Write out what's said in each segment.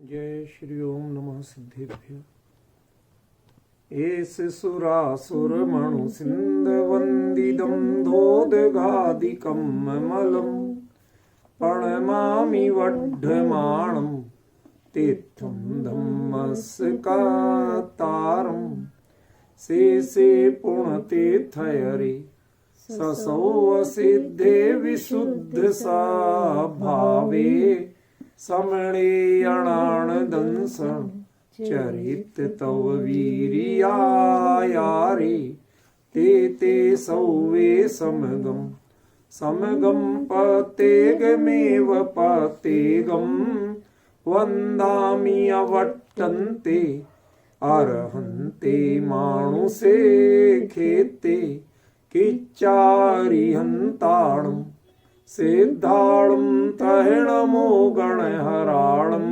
जय श्री ओम नमः सिद्धेभ्य। एस सुरासुर मणु सिंध वंदिदं धोदघादिकं मलम प्रणमामि वड्ढमाणं तीर्थं धम्मस्कातारं शेषे पुण्यतीर्थयरे ससौ सिद्धे विशुद्ध सा भावे समणेयणान दंसन चरित तव वीरियायारे ते सौवे समगम पतेगमेव पतेगम वंदामि अवट्टन्ते अर्हन्ते मानुषे खेते किच्चारिहन्ताणम् सिद्धाणं तहिणमो गणहराणम्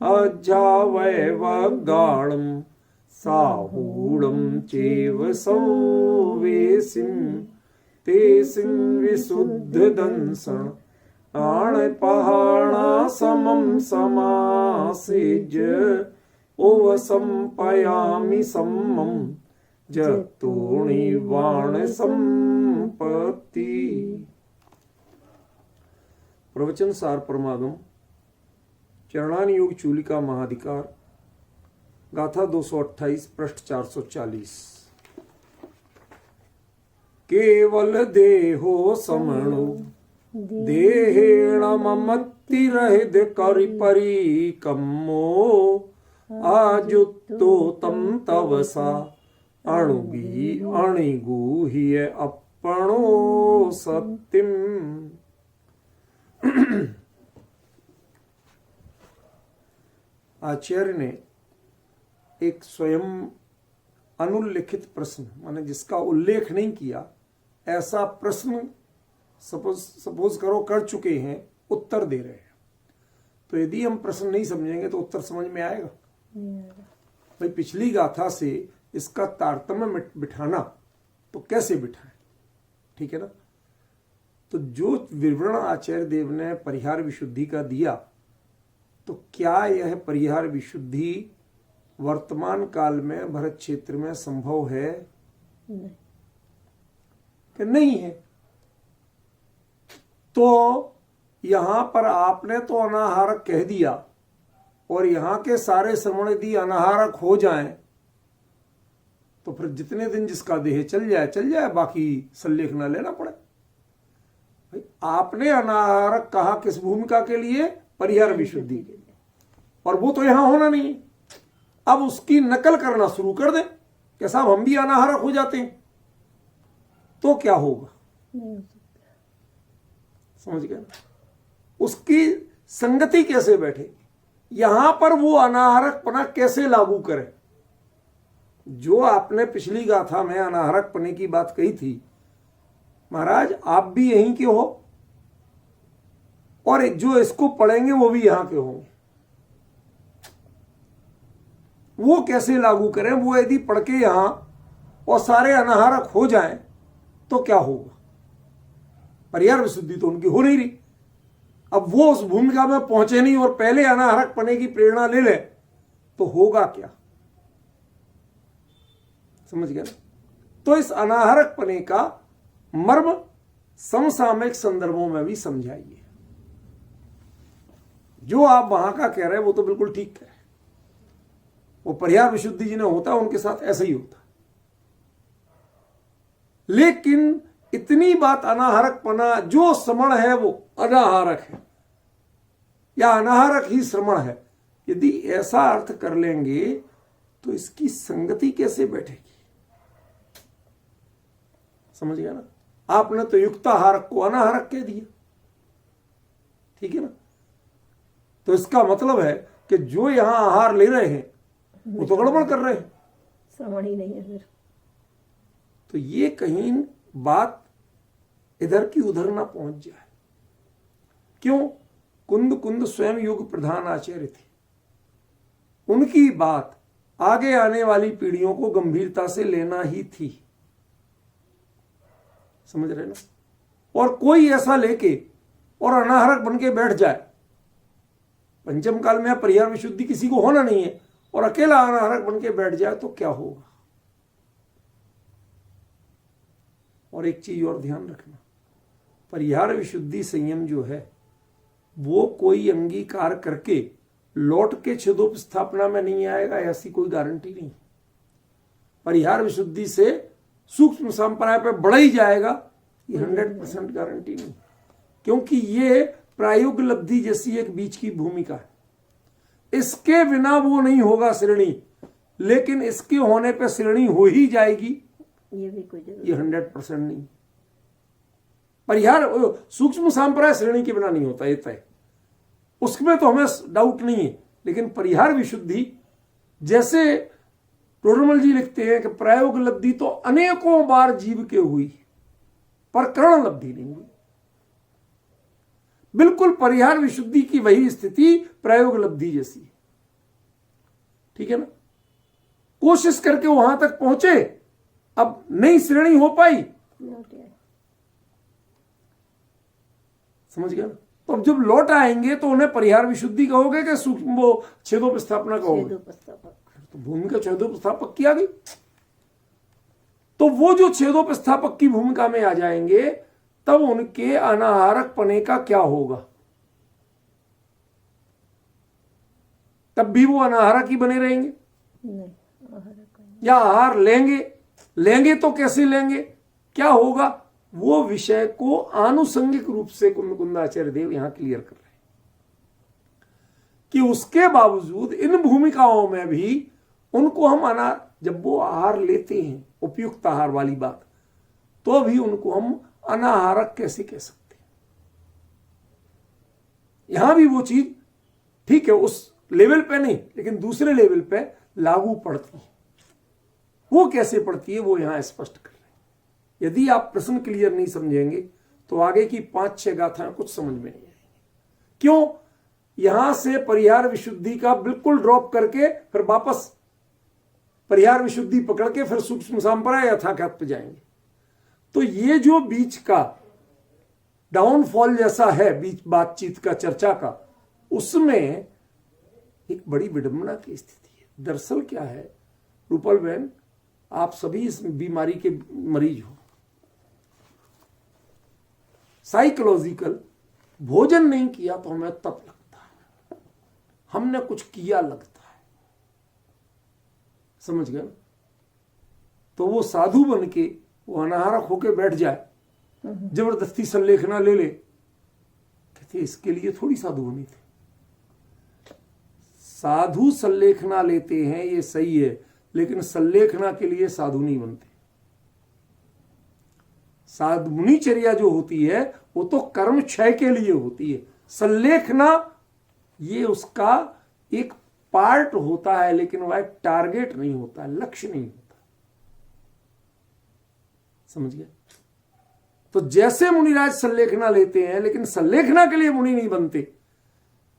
अज्जावैवगाणं साहूणं चैव सौवेसिं ते सिं विशुद्धदंसन् आणपहाणा समं समासिज ओवसंपयामि सम्मं जतोणिवाण संपत्ति। प्रवचन सार परमागम चरणान योग चूलिका महाधिकार गाथा 228 पृष्ठ 440। केवल देहो समणो देहेण ममत्तिरहित करि परिकम्मो आजुत्तो तम तवसा अणिगुह्य अपणो सत्यम। आचार्य ने एक स्वयं अनुल्लेखित प्रश्न माने जिसका उल्लेख नहीं किया ऐसा प्रश्न सपोज करो कर चुके हैं, उत्तर दे रहे हैं। तो यदि हम प्रश्न नहीं समझेंगे तो उत्तर समझ में आएगा भाई पिछली गाथा से इसका तारतम्य बिठाना तो कैसे बिठाएं, ठीक है ना। तो जो विवरण आचार्य देव ने परिहार विशुद्धि का दिया, तो क्या यह परिहार विशुद्धि वर्तमान काल में भरत क्षेत्र में संभव है कि नहीं है? तो यहां पर आपने तो अनाहारक कह दिया और यहां के सारे श्रवण यदि अनाहारक हो जाएं तो फिर जितने दिन जिसका देह चल जाए, बाकी सल्लेख न लेना पड़े। आपने अनाहारक कहा किस भूमिका के लिए? परिहार विशुद्धि के लिए, और वो तो यहां होना नहीं। अब उसकी नकल करना शुरू कर दें कि साहब हम भी अनाहारक हो जाते हैं, तो क्या होगा? समझ गए? उसकी संगति कैसे बैठेगी? यहां पर वो अनाहारकपना कैसे लागू करे? जो आपने पिछली गाथा में अनाहारकपने की बात कही थी, महाराज आप भी यहीं के हो और जो इसको पढ़ेंगे वो भी यहां के होंगे। वो कैसे लागू करें? वो यदि पढ़ के यहां और सारे अनाहारक हो जाएं तो क्या होगा? परिहार विशुद्धि तो उनकी हो नहीं रही। अब वो उस भूमिका में पहुंचे नहीं और पहले अनाहारक पने की प्रेरणा ले ले तो होगा क्या? समझ गया ना? तो इस अनाहारक पने का मर्म समसामयिक संदर्भों में भी समझाइए। जो आप वहां का कह रहे हैं वो तो बिल्कुल ठीक है। वो परिहार विशुद्धि जिन्हें होता है उनके साथ ऐसा ही होता है। लेकिन इतनी बात अनाहारकपना, जो श्रमण है वो अनाहारक है या अनाहारक ही श्रमण है, यदि ऐसा अर्थ कर लेंगे तो इसकी संगति कैसे बैठेगी? समझ गया ना? आपने तो युक्ताहारक को अनाहारक कह दिया, ठीक है ना। तो इसका मतलब है कि जो यहां आहार ले रहे हैं वो तो गड़बड़ कर रहे हैं, श्रवण ही नहीं है फिर। तो ये कहीं बात इधर की उधर ना पहुंच जाए। क्यों? कुंद स्वयं योग प्रधान आचार्य थे। उनकी बात आगे आने वाली पीढ़ियों को गंभीरता से लेना ही थी। समझ रहे ना? और कोई ऐसा लेके और अनाहारक बन के बैठ जाए पंचम काल में परिहार विशुद्धि किसी को होना नहीं है और अकेला अनाहारक बन के बैठ जाए तो क्या होगा। और एक चीज और ध्यान रखना, परिहार विशुद्धि संयम जो है वो कोई अंगीकार करके लौट के छेदोपस्थापना में नहीं आएगा, ऐसी कोई गारंटी नहीं। परिहार विशुद्धि से सूक्ष्म संप्राय पे बढ़ा ही जाएगा, ये 100% गारंटी नहीं, क्योंकि ये प्रायोग लब्धि जैसी एक बीच की भूमिका है। इसके बिना वो नहीं होगा श्रेणी, लेकिन इसके होने पे श्रेणी हो ही जाएगी, ये 100% नहीं। परिहार सूक्ष्म संप्राय श्रेणी के बिना नहीं होता, ये तय, उसमें तो हमें डाउट नहीं है। लेकिन परिहार विशुद्धि, जैसे टोडरमल जी लिखते हैं कि प्रायोग लब्धि तो अनेकों बार जीव के हुई पर करण लब्धि नहीं हुई। बिल्कुल परिहार विशुद्धि की वही स्थिति प्रयोग लब्धि जैसी, ठीक है ना। कोशिश करके वहां तक पहुंचे, अब नई श्रेणी हो पाई, समझ गया ना। तो अब जब लौट आएंगे तो उन्हें परिहार विशुद्धि कहोगे कि सूक्ष्म वो छेदोपस्थापना कहोगे, तो भूमिका छेदोपस्थापक की आ गई। तो वो जो छेदोपस्थापक की भूमिका में आ जाएंगे तब उनके अनाहारक पने का क्या होगा, तब भी वो अनाहारक ही बने रहेंगे या आहार लेंगे तो कैसे लेंगे, क्या होगा, वो विषय को आनुषंगिक रूप से कुंदाचार्य देव यहां क्लियर कर रहे हैं कि उसके बावजूद इन भूमिकाओं में भी उनको हम जब वो आहार लेते हैं, उपयुक्त आहार वाली बात, तो भी उनको हम अनाहारक कैसे कह सकते हैं। यहां भी वो चीज ठीक है, उस लेवल पे नहीं, लेकिन दूसरे लेवल पे लागू पड़ती है। वो कैसे पड़ती है वो यहां स्पष्ट कर रहे हैं। यदि आप प्रश्न क्लियर नहीं समझेंगे तो आगे की 5-6 गाथाएं कुछ समझ में नहीं आएंगी। क्यों, यहां से परिहार विशुद्धि का बिल्कुल ड्रॉप करके फिर वापस परिहार विशुद्धि पकड़ के फिर सूक्ष्म संप्राय यथाख्यात पे जाएंगे। तो ये जो बीच का डाउनफॉल जैसा है बीच बातचीत का, चर्चा का, उसमें एक बड़ी विडंबना की स्थिति है। दरअसल क्या है रूपल बहन, आप सभी इस बीमारी के मरीज हो। साइकोलॉजिकल भोजन नहीं किया तो हमें तप लगता है, हमने कुछ किया लगता है, समझ गए। तो वो साधु बन के वो अनाहारक होके बैठ जाए, जबरदस्ती संलेखना ले ले, कहते इसके लिए थोड़ी साधु बनी थे। साधु संलेखना लेते हैं ये सही है, लेकिन संलेखना के लिए साधु नहीं बनते। साधु मुनिचर्या जो होती है वो तो कर्म क्षय के लिए होती है, संलेखना ये उसका एक पार्ट होता है, लेकिन वह एक टारगेट नहीं होता, लक्ष्य नहीं होता, समझ गए। तो जैसे मुनिराज संलेखना लेते हैं लेकिन संलेखना के लिए मुनि नहीं बनते,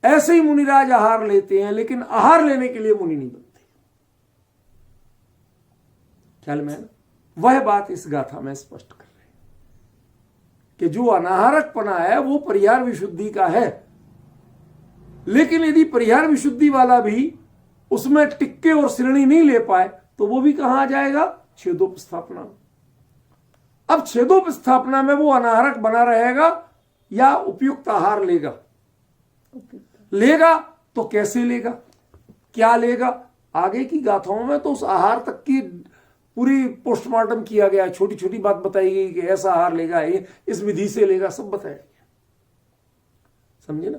ऐसे ही मुनिराज आहार लेते हैं लेकिन आहार लेने के लिए मुनि नहीं बनते। ख्याल में है ना। वह बात इस गाथा में स्पष्ट कर रहे हैं कि जो अनाहारकपना है वो परिहार विशुद्धि का है, लेकिन यदि परिहार विशुद्धि वाला भी उसमें टिक्के और श्रेणी नहीं ले पाए तो वो भी कहां आ जाएगा, छेदोपस्थापना। अब छेदोपस्थापना में वो अनाहारक बना रहेगा या उपयुक्त आहार लेगा। लेगा तो कैसे लेगा, क्या लेगा, आगे की गाथाओं में तो उस आहार तक की पूरी पोस्टमार्टम किया गया, छोटी छोटी बात बताई गई कि ऐसा आहार लेगा, इस विधि से लेगा, सब बताया गया, समझे ना।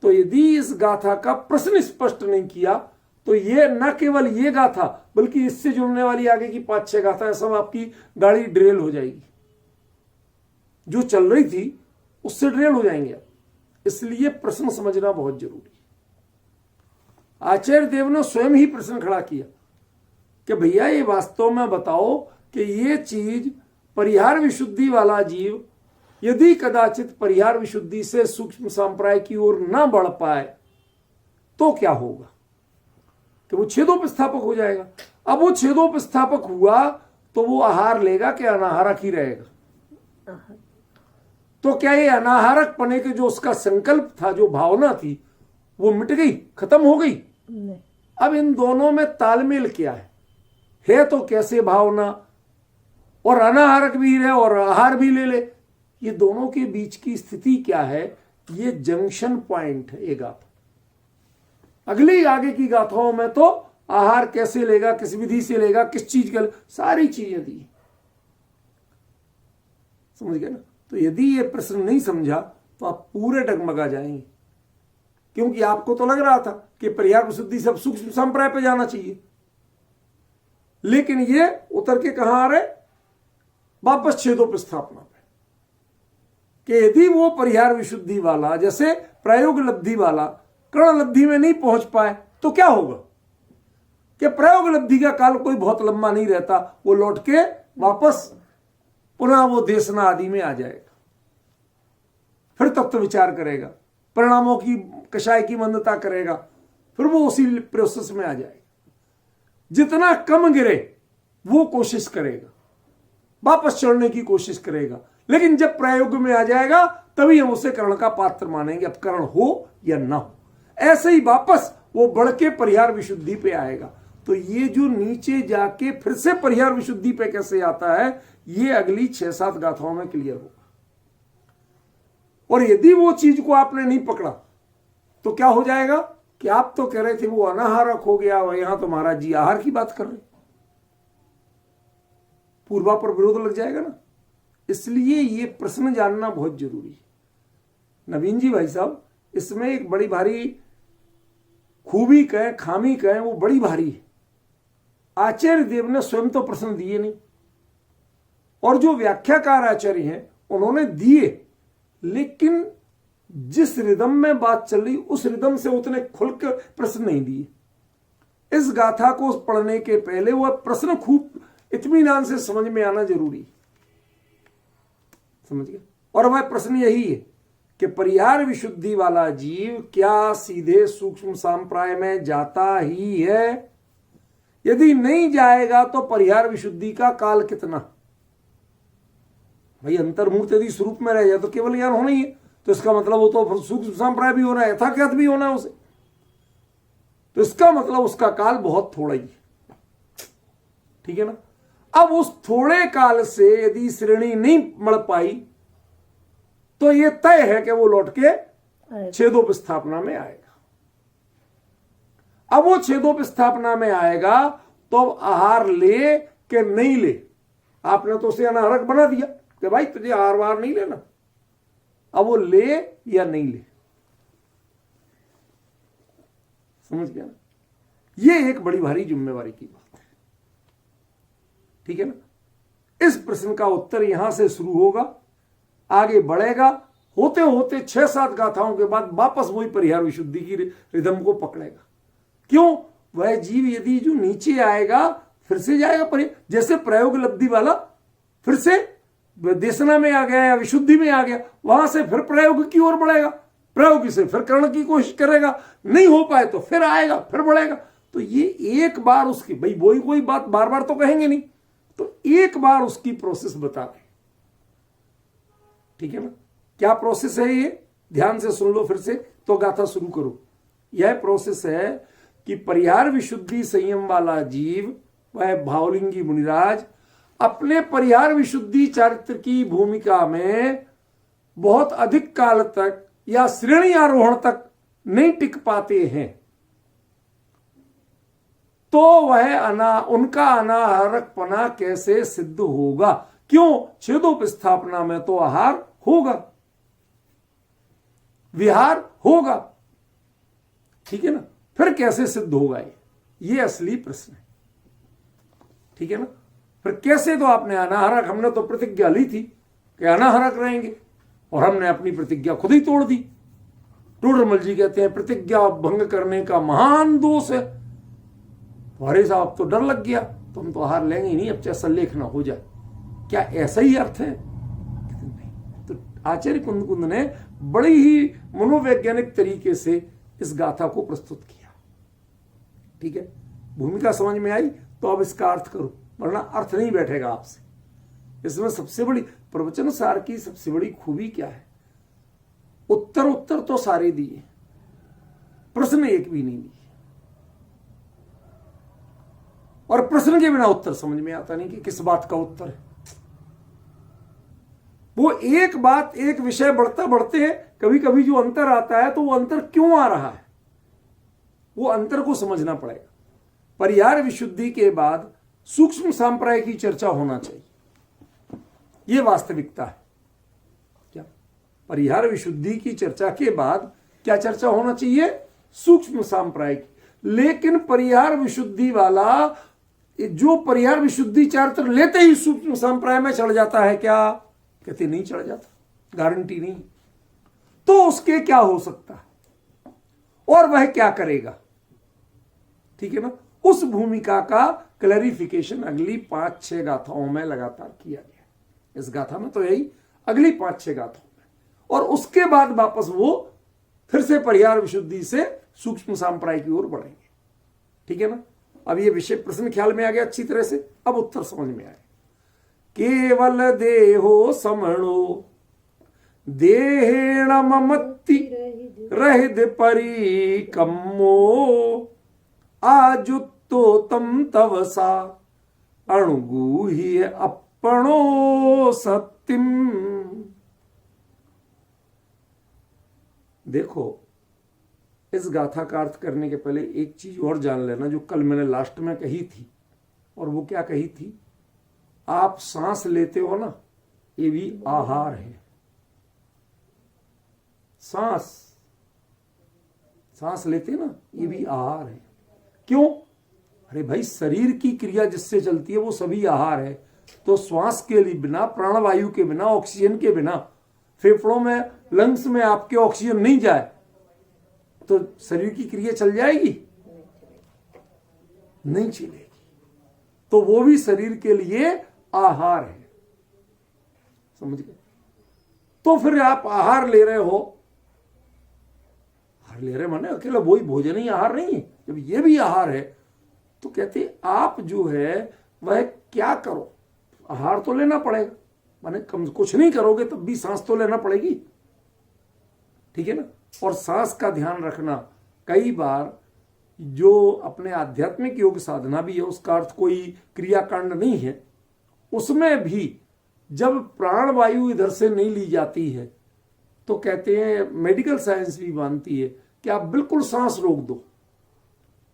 तो यदि इस गाथा का प्रश्न स्पष्ट नहीं किया तो ये न केवल ये गाथा बल्कि इससे जुड़ने वाली आगे की 5-6 गाथा सब आपकी गाड़ी ड्रेल हो जाएगी, जो चल रही थी उससे ड्रेल हो जाएंगे। इसलिए प्रश्न समझना बहुत जरूरी है। आचार्य देव ने स्वयं ही प्रश्न खड़ा किया कि भैया ये वास्तव में बताओ कि ये चीज परिहार विशुद्धि वाला जीव यदि कदाचित परिहार विशुद्धि से सूक्ष्म संप्राय की ओर ना बढ़ पाए तो क्या होगा, कि वो छेदोपस्थापक हो जाएगा। अब वो छेदोपस्थापक हुआ तो वो आहार लेगा कि अनाहारक ही रहेगा। तो क्या ये अनाहारक पने के जो उसका संकल्प था, जो भावना थी, वो मिट गई, खत्म हो गई। नहीं। अब इन दोनों में तालमेल क्या है तो कैसे भावना, और अनाहारक भी है और आहार भी ले ले, ये दोनों के बीच की स्थिति क्या है, ये जंक्शन पॉइंट है ये गाथा। अगली आगे की गाथाओं में तो आहार कैसे लेगा, किस विधि से लेगा, किस चीज का, सारी चीजें दी। समझ गए ना। तो यदि ये प्रश्न नहीं समझा तो आप पूरे डगमगा जाएंगे, क्योंकि आपको तो लग रहा था कि परिहार विशुद्धि सब सूक्ष्म संप्रदाय पे जाना चाहिए, लेकिन ये उतर के कहां आ रहे, वापस छेदोपस्थापना पे, कि यदि वो परिहार विशुद्धि वाला जैसे प्रयोग लब्धि वाला कर्ण लब्धि में नहीं पहुंच पाए तो क्या होगा, कि प्रयोग लब्धि का काल कोई बहुत लंबा नहीं रहता, वो लौट के वापस पुनः वो देशना आदि में आ जाएगा, फिर तत्व विचार करेगा, परिणामों की कषाय की मंदता करेगा, फिर वो उसी प्रोसेस में आ जाएगा। जितना कम गिरे वो कोशिश करेगा, वापस चढ़ने की कोशिश करेगा, लेकिन जब प्रयोग में आ जाएगा तभी हम उसे कर्ण का पात्र मानेंगे, अब कर्ण हो या ना हो। ऐसे ही वापस वो बढ़ के परिहार विशुद्धि पे आएगा। तो ये जो नीचे जाके फिर से परिहार विशुद्धि पे कैसे आता है, ये अगली 6-7 गाथाओं में क्लियर होगा। और यदि वो चीज को आपने नहीं पकड़ा तो क्या हो जाएगा कि आप तो कह रहे थे वो अनाहारक हो गया, यहां तो महाराज जी आहार की बात कर रहे, पूर्वा पर विरोध लग जाएगा ना। इसलिए ये प्रश्न जानना बहुत जरूरी है। नवीन जी भाई साहब, इसमें एक बड़ी भारी खूबी कहें खामी कहें, वो बड़ी भारी है। आचार्य देव ने स्वयं तो प्रश्न दिए नहीं, और जो व्याख्याकार आचार्य हैं उन्होंने दिए, लेकिन जिस रिदम में बात चल रही उस रिदम से उतने खुलकर प्रश्न नहीं दिए। इस गाथा को पढ़ने के पहले वह प्रश्न खूब इत्मीनान से समझ में आना जरूरी, समझ गए। और वह प्रश्न यही है कि परिहार विशुद्धि वाला जीव क्या सीधे सूक्ष्म संप्राय में जाता ही है? यदि नहीं जाएगा तो परिहार विशुद्धि का काल कितना? भाई अंतर्मूर्त यदि स्वरूप में रह जाए तो केवल ज्ञान होना ही है, तो इसका मतलब वो तो सूक्ष्म संप्राय भी होना है, यथाख्यात भी होना है उसे, तो इसका मतलब उसका काल बहुत थोड़ा ही है। ठीक है ना। अब उस थोड़े काल से यदि श्रेणी नहीं मड़ पाई तो ये तय है कि वो लौट के छेदोपस्थापना में आएगा। अब वो छेदोपस्थापना में आएगा तो अब आहार ले कि नहीं ले, आपने तो उसे अनाहारक बना दिया कि भाई तुझे आहार वार नहीं लेना, अब वो ले या नहीं ले, समझ गया ना। ये एक बड़ी भारी जिम्मेवारी की बात है। ठीक है ना। इस प्रश्न का उत्तर यहां से शुरू होगा, आगे बढ़ेगा, होते होते 6-7 गाथाओं के बाद वापस वही परिहार विशुद्धि की रिदम को पकड़ेगा। क्यों? वह जीव यदि जो नीचे आएगा फिर से जाएगा परिहार, जैसे प्रयोग लब्धि वाला फिर से देशना में आ गया या विशुद्धि में आ गया, वहां से फिर प्रयोग की ओर बढ़ेगा, प्रयोग से फिर कर्ण की कोशिश करेगा, नहीं हो पाए तो फिर आएगा, फिर बढ़ेगा। तो ये एक बार उसकी, भाई वही कोई बात बार बार तो कहेंगे नहीं, तो एक बार उसकी प्रोसेस बता दें। ठीक है ना। क्या प्रोसेस है ये, ध्यान से सुन लो फिर से, तो गाथा शुरू करो। यह प्रोसेस है कि परिहार विशुद्धि संयम वाला जीव, वह भावलिंगी मुनिराज, अपने परिहार विशुद्धि चारित्र की भूमिका में बहुत अधिक काल तक या श्रेणी आरोहण तक नहीं टिक पाते हैं, तो वह उनका अनाहारकपना कैसे सिद्ध होगा? क्यों? छेदोपस्थापना में तो आहार होगा, विहार होगा। ठीक है ना। फिर कैसे सिद्ध होगा ये असली प्रश्न है। ठीक है ना। फिर कैसे? तो आपने अनाहारक, हमने तो प्रतिज्ञा ली थी कि अनाहारक रहेंगे, और हमने अपनी प्रतिज्ञा खुद ही तोड़ दी। टोडरमल जी कहते हैं प्रतिज्ञा भंग करने का महान दोष है। अरे साहब तो डर लग गया, तो हम तो आहार लेंगे ही नहीं, अब चाहे सल्लेख ना हो जाए। क्या ऐसा ही अर्थ है? नहीं। तो आचार्य कुंद ने बड़ी ही मनोवैज्ञानिक तरीके से इस गाथा को प्रस्तुत किया। ठीक है। भूमिका समझ में आई तो अब इसका अर्थ करो, वरना अर्थ नहीं बैठेगा आपसे। इसमें सबसे बड़ी प्रवचन सार की सबसे बड़ी खूबी क्या है? उत्तर तो सारे दिए, प्रश्न एक भी नहीं दिए, और प्रश्न के बिना उत्तर समझ में आता नहीं कि किस बात का उत्तर है। वो एक बात, एक विषय बढ़ता बढ़ते कभी कभी जो अंतर आता है, तो वो अंतर क्यों आ रहा है, वो अंतर को समझना पड़ेगा। परिहार विशुद्धि के बाद सूक्ष्म सांप्राय की चर्चा होना चाहिए, ये वास्तविकता है। क्या परिहार विशुद्धि की चर्चा के बाद क्या चर्चा होना चाहिए? सूक्ष्म सांप्राय की। लेकिन परिहार विशुद्धि वाला जो परिहार विशुद्धि चारित्र लेते ही सूक्ष्म सांप्राय में चढ़ जाता है, क्या कहते नहीं चढ़ जाता, गारंटी नहीं। तो उसके क्या हो सकता है और वह क्या करेगा, ठीक है ना? उस भूमिका का क्लैरिफिकेशन अगली 5-6 गाथाओं में लगातार किया गया। इस गाथा में तो यही, अगली 5-6 गाथाओं में, और उसके बाद वापस वो फिर से परिहार विशुद्धि से सूक्ष्म सांप्राय की ओर बढ़ेंगे, ठीक है ना? अब ये विषय प्रश्न ख्याल में आ गया अच्छी तरह से, अब उत्तर समझ में आए। केवल देहो समणो देहेण ममत्ति रहित परिकम्मो आजुत्तो तम तवसा अणुगूह्य अपणो सत्यम। देखो, इस गाथा का अर्थ करने के पहले एक चीज और जान लेना, जो कल मैंने लास्ट में कही थी। और वो क्या कही थी? आप सांस लेते हो ना, ये भी आहार है। सांस लेते ना, ये भी आहार है। क्यों? अरे भाई, शरीर की क्रिया जिससे चलती है वो सभी आहार है। तो श्वास के लिए बिना, प्राणवायु के बिना, ऑक्सीजन के बिना, फेफड़ों में, लंग्स में आपके ऑक्सीजन नहीं जाए तो शरीर की क्रिया चल जाएगी? नहीं चलेगी। तो वो भी शरीर के लिए आहार है, समझ गए? तो फिर आप आहार ले रहे हो, आहार ले रहे माने अकेला वही भोजन ही आहार नहीं है। जब ये भी आहार है तो कहते आप जो है वह क्या करो, आहार तो लेना पड़ेगा। माने कम कुछ नहीं करोगे तब भी सांस तो लेना पड़ेगी, ठीक है ना? और सांस का ध्यान रखना, कई बार जो अपने आध्यात्मिक योग साधना भी है, उसका अर्थ कोई क्रियाकांड नहीं है, उसमें भी जब प्राणवायु इधर से नहीं ली जाती है तो कहते हैं, मेडिकल साइंस भी मानती है कि आप बिल्कुल सांस रोक दो,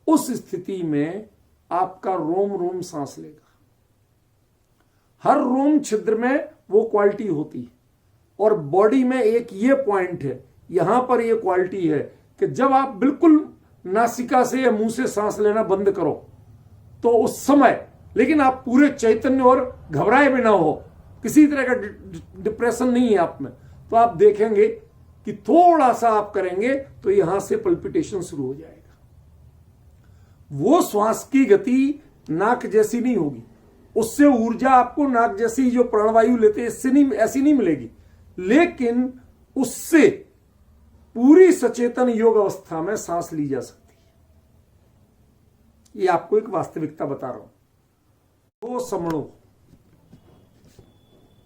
उस स्थिति में आपका रोम रोम सांस लेगा। हर रोम छिद्र में वो क्वालिटी होती है, और बॉडी में एक ये पॉइंट है, यहां पर ये क्वालिटी है कि जब आप बिल्कुल नासिका से या मुंह से सांस लेना बंद करो तो उस समय, लेकिन आप पूरे चैतन्य और घबराए बिना हो, किसी तरह का डिप्रेशन नहीं है आप में, तो आप देखेंगे कि थोड़ा सा आप करेंगे तो यहां से पल्पिटेशन शुरू हो जाएगा। वो श्वास की गति नाक जैसी नहीं होगी, उससे ऊर्जा आपको नाक जैसी जो प्राणवायु लेते हैं इससे नहीं, ऐसी नहीं मिलेगी, लेकिन उससे पूरी सचेतन योग अवस्था में सांस ली जा सकती है। ये आपको एक वास्तविकता बता रहा हूं। वो श्रमणो,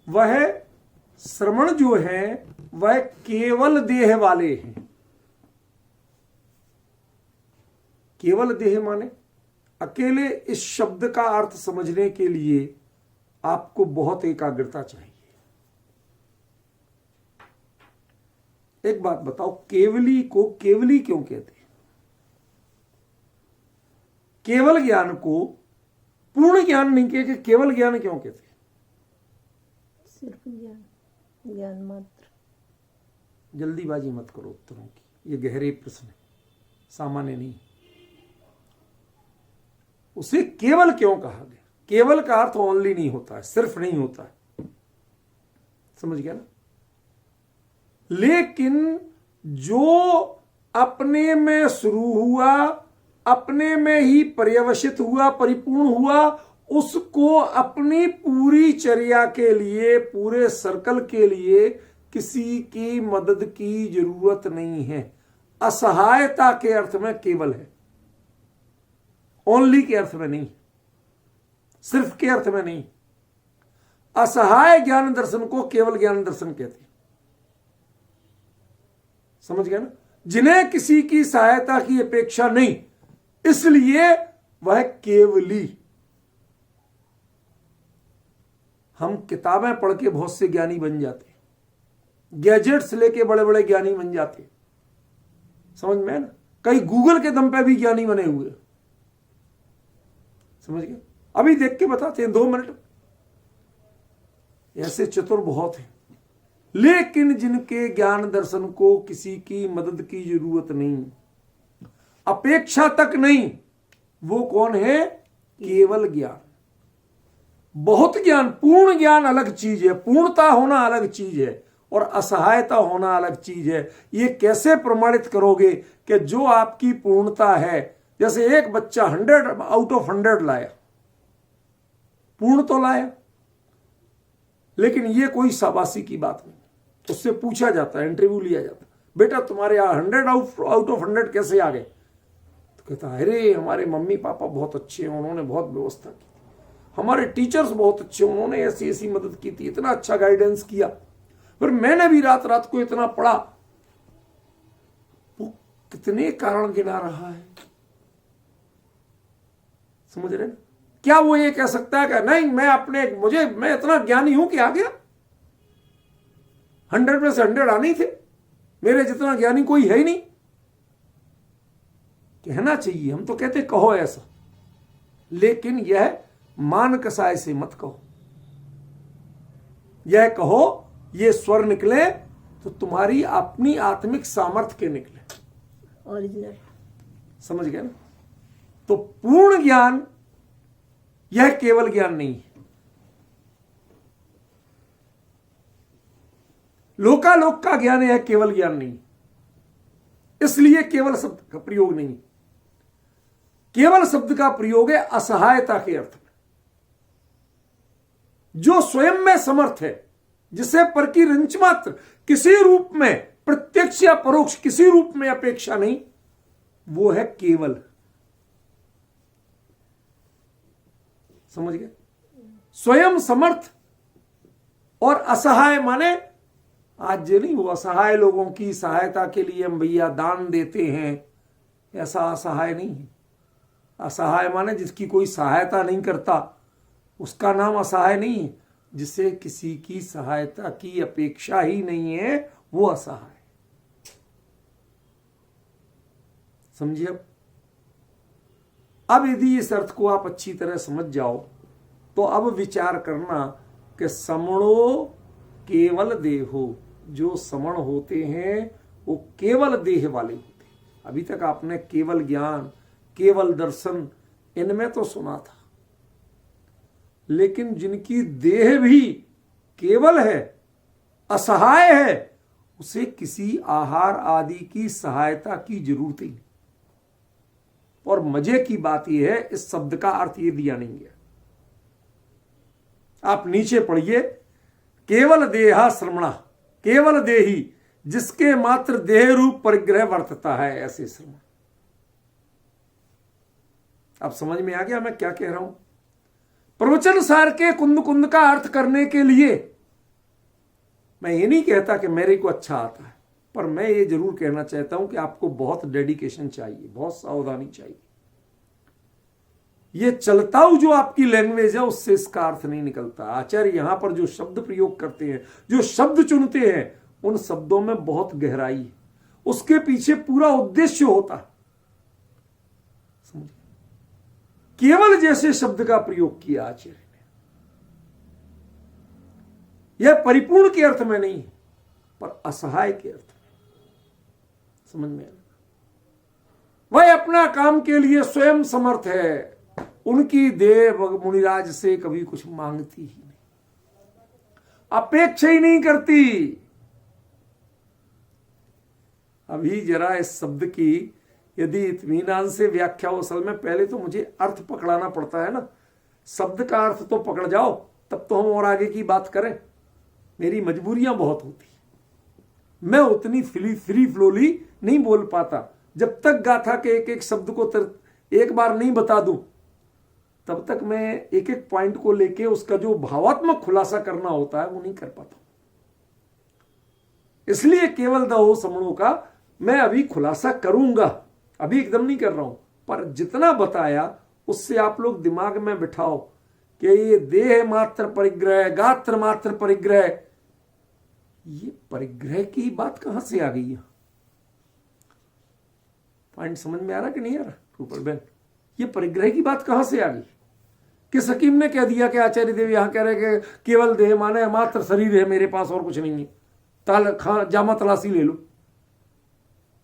वह श्रमण जो है वह केवल देह वाले हैं। केवल देह माने अकेले इस शब्द का अर्थ समझने के लिए आपको बहुत एकाग्रता चाहिए। एक बात बताओ, केवली को केवली क्यों कहते हैं? केवल ज्ञान को पूर्ण ज्ञान नहीं कहते, केवल ज्ञान क्यों कहते हैं? सिर्फ ज्ञान, ज्ञान मात्र। जल्दीबाजी मत करो उत्तरों की, ये गहरे प्रश्न है, सामान्य नहीं। उसे केवल क्यों कहा गया? केवल का अर्थ ओनली नहीं होता है, सिर्फ नहीं होता है, समझ गया ना? लेकिन जो अपने में शुरू हुआ, अपने में ही पर्यवसित हुआ, परिपूर्ण हुआ, उसको अपनी पूरी चर्या के लिए, पूरे सर्कल के लिए किसी की मदद की जरूरत नहीं है। असहायता के अर्थ में केवल है, ओनली के अर्थ में नहीं, सिर्फ के अर्थ में नहीं। असहाय ज्ञान दर्शन को केवल ज्ञान दर्शन कहते हैं, समझ गया ना? जिन्हें किसी की सहायता की अपेक्षा नहीं, इसलिए वह केवली। हम किताबें पढ़ के बहुत से ज्ञानी बन जाते, गैजेट्स लेके बड़े बड़े ज्ञानी बन जाते, समझ में है ना। कई गूगल के दम पे भी ज्ञानी बने हुए, समझ गए। अभी देख के बताते हैं 2 मिनट। ऐसे चतुर बहुत हैं, लेकिन जिनके ज्ञान दर्शन को किसी की मदद की जरूरत नहीं, अपेक्षा तक नहीं, वो कौन है? केवल ज्ञान। बहुत ज्ञान, पूर्ण ज्ञान अलग चीज है, पूर्णता होना अलग चीज है, और असहायता होना अलग चीज है। ये कैसे प्रमाणित करोगे कि जो आपकी पूर्णता है, जैसे एक बच्चा 100 आउट ऑफ 100 लाया, पूर्ण तो लाया, लेकिन ये कोई शाबाशी की बात नहीं। उससे पूछा जाता है, इंटरव्यू लिया जाता है, बेटा तुम्हारे यहाँ 100 आउट ऑफ 100 कैसे आ गए? तो कहता है, अरे हमारे मम्मी पापा बहुत अच्छे हैं, उन्होंने बहुत व्यवस्था की, हमारे टीचर्स बहुत अच्छे, उन्होंने ऐसी ऐसी मदद की थी, इतना अच्छा गाइडेंस किया, फिर मैंने भी रात रात को इतना पढ़ा। वो कितने कारण गिना रहा है, समझ रहे हैं? क्या वो ये कह सकता है कि नहीं मैं इतना ज्ञानी हूं कि आ गया, 100 में से 100 आने थे, मेरे जितना ज्ञानी कोई है ही नहीं? कहना चाहिए, हम तो कहते कहो ऐसा, लेकिन यह मान कसाय से मत कहो। यह कहो, ये स्वर निकले तो तुम्हारी अपनी आत्मिक सामर्थ्य के निकले, ओरिजिनल। समझ गए ना। तो पूर्ण ज्ञान यह केवल ज्ञान नहीं है, लोकालोक का ज्ञान यह केवल ज्ञान नहीं, इसलिए केवल शब्द का प्रयोग नहीं। केवल शब्द का प्रयोग है असहायता के अर्थ में। जो स्वयं में समर्थ है, जिसे पर की रंच मात्र किसी रूप में, प्रत्यक्ष या परोक्ष किसी रूप में अपेक्षा नहीं, वो है केवल। समझ गए? स्वयं समर्थ और असहाय माने, आज ये नहीं वो असहाय लोगों की सहायता के लिए हम भैया दान देते हैं, ऐसा असहाय नहीं है। असहाय माने जिसकी कोई सहायता नहीं करता, उसका नाम असहाय नहीं है। जिसे किसी की सहायता की अपेक्षा ही नहीं है, वो असहाय। समझिए? अब यदि इस अर्थ को आप अच्छी तरह समझ जाओ, तो अब विचार करना कि समणो केवल देहो, जो समण होते हैं वो केवल देह वाले होते हैं। अभी तक आपने केवल ज्ञान, केवल दर्शन, इनमें तो सुना था, लेकिन जिनकी देह भी केवल है, असहाय है, उसे किसी आहार आदि की सहायता की जरूरत ही नहीं। और मजे की बात यह है, इस शब्द का अर्थ यह दिया नहीं है। आप नीचे पढ़िए, केवल देहा श्रमणा, केवल देही, जिसके मात्र देह रूप परिग्रह वर्तता है, ऐसे श्रमण। अब समझ में आ गया मैं क्या कह रहा हूं? प्रवचन सार के कुंद कुंद का अर्थ करने के लिए मैं ये नहीं कहता कि मेरे को अच्छा आता है, पर मैं ये जरूर कहना चाहता हूं कि आपको बहुत डेडिकेशन चाहिए, बहुत सावधानी चाहिए। ये चलताऊ जो आपकी लैंग्वेज है, उससे इसका अर्थ नहीं निकलता। आचार्य यहां पर जो शब्द प्रयोग करते हैं, जो शब्द चुनते हैं, उन शब्दों में बहुत गहराई है, उसके पीछे पूरा उद्देश्य होता है। समझिए? केवल जैसे शब्द का प्रयोग किया आचार्य ने, यह परिपूर्ण के अर्थ में नहीं, पर असहाय के अर्थ में। समझ में? वह अपना काम के लिए स्वयं समर्थ है, उनकी देह मुनिराज से कभी कुछ मांगती ही नहीं, अपेक्षा ही नहीं करती। अभी जरा इस शब्द की यदि इत्मीनान से व्याख्या हो, असल में पहले तो मुझे अर्थ पकड़ाना पड़ता है ना। शब्द का अर्थ तो पकड़ जाओ, तब तो हम और आगे की बात करें। मेरी मजबूरियां बहुत होती, मैं उतनी फ्री फ्लोली नहीं बोल पाता। जब तक गाथा के एक एक शब्द को एक बार नहीं बता दूं, तब तक मैं एक एक पॉइंट को लेके उसका जो भावात्मक खुलासा करना होता है वो नहीं कर पाता। इसलिए केवल दहो समणों का मैं अभी खुलासा करूंगा, अभी एकदम नहीं कर रहा हूं, पर जितना बताया उससे आप लोग दिमाग में बिठाओ कि ये देह मात्र परिग्रह, गात्र मात्र परिग्रह, ये परिग्रह की बात कहां से आ गई है? पॉइंट समझ में आ रहा कि नहीं आ रहा रूपल बहन? ये परिग्रह की बात कहां से आ गई? किस हकीम ने कह दिया कि आचार्य देव यहां कह रहे कि केवल देह माने मात्र शरीर है मेरे पास और कुछ नहीं है, जामा तलाशी ले लो?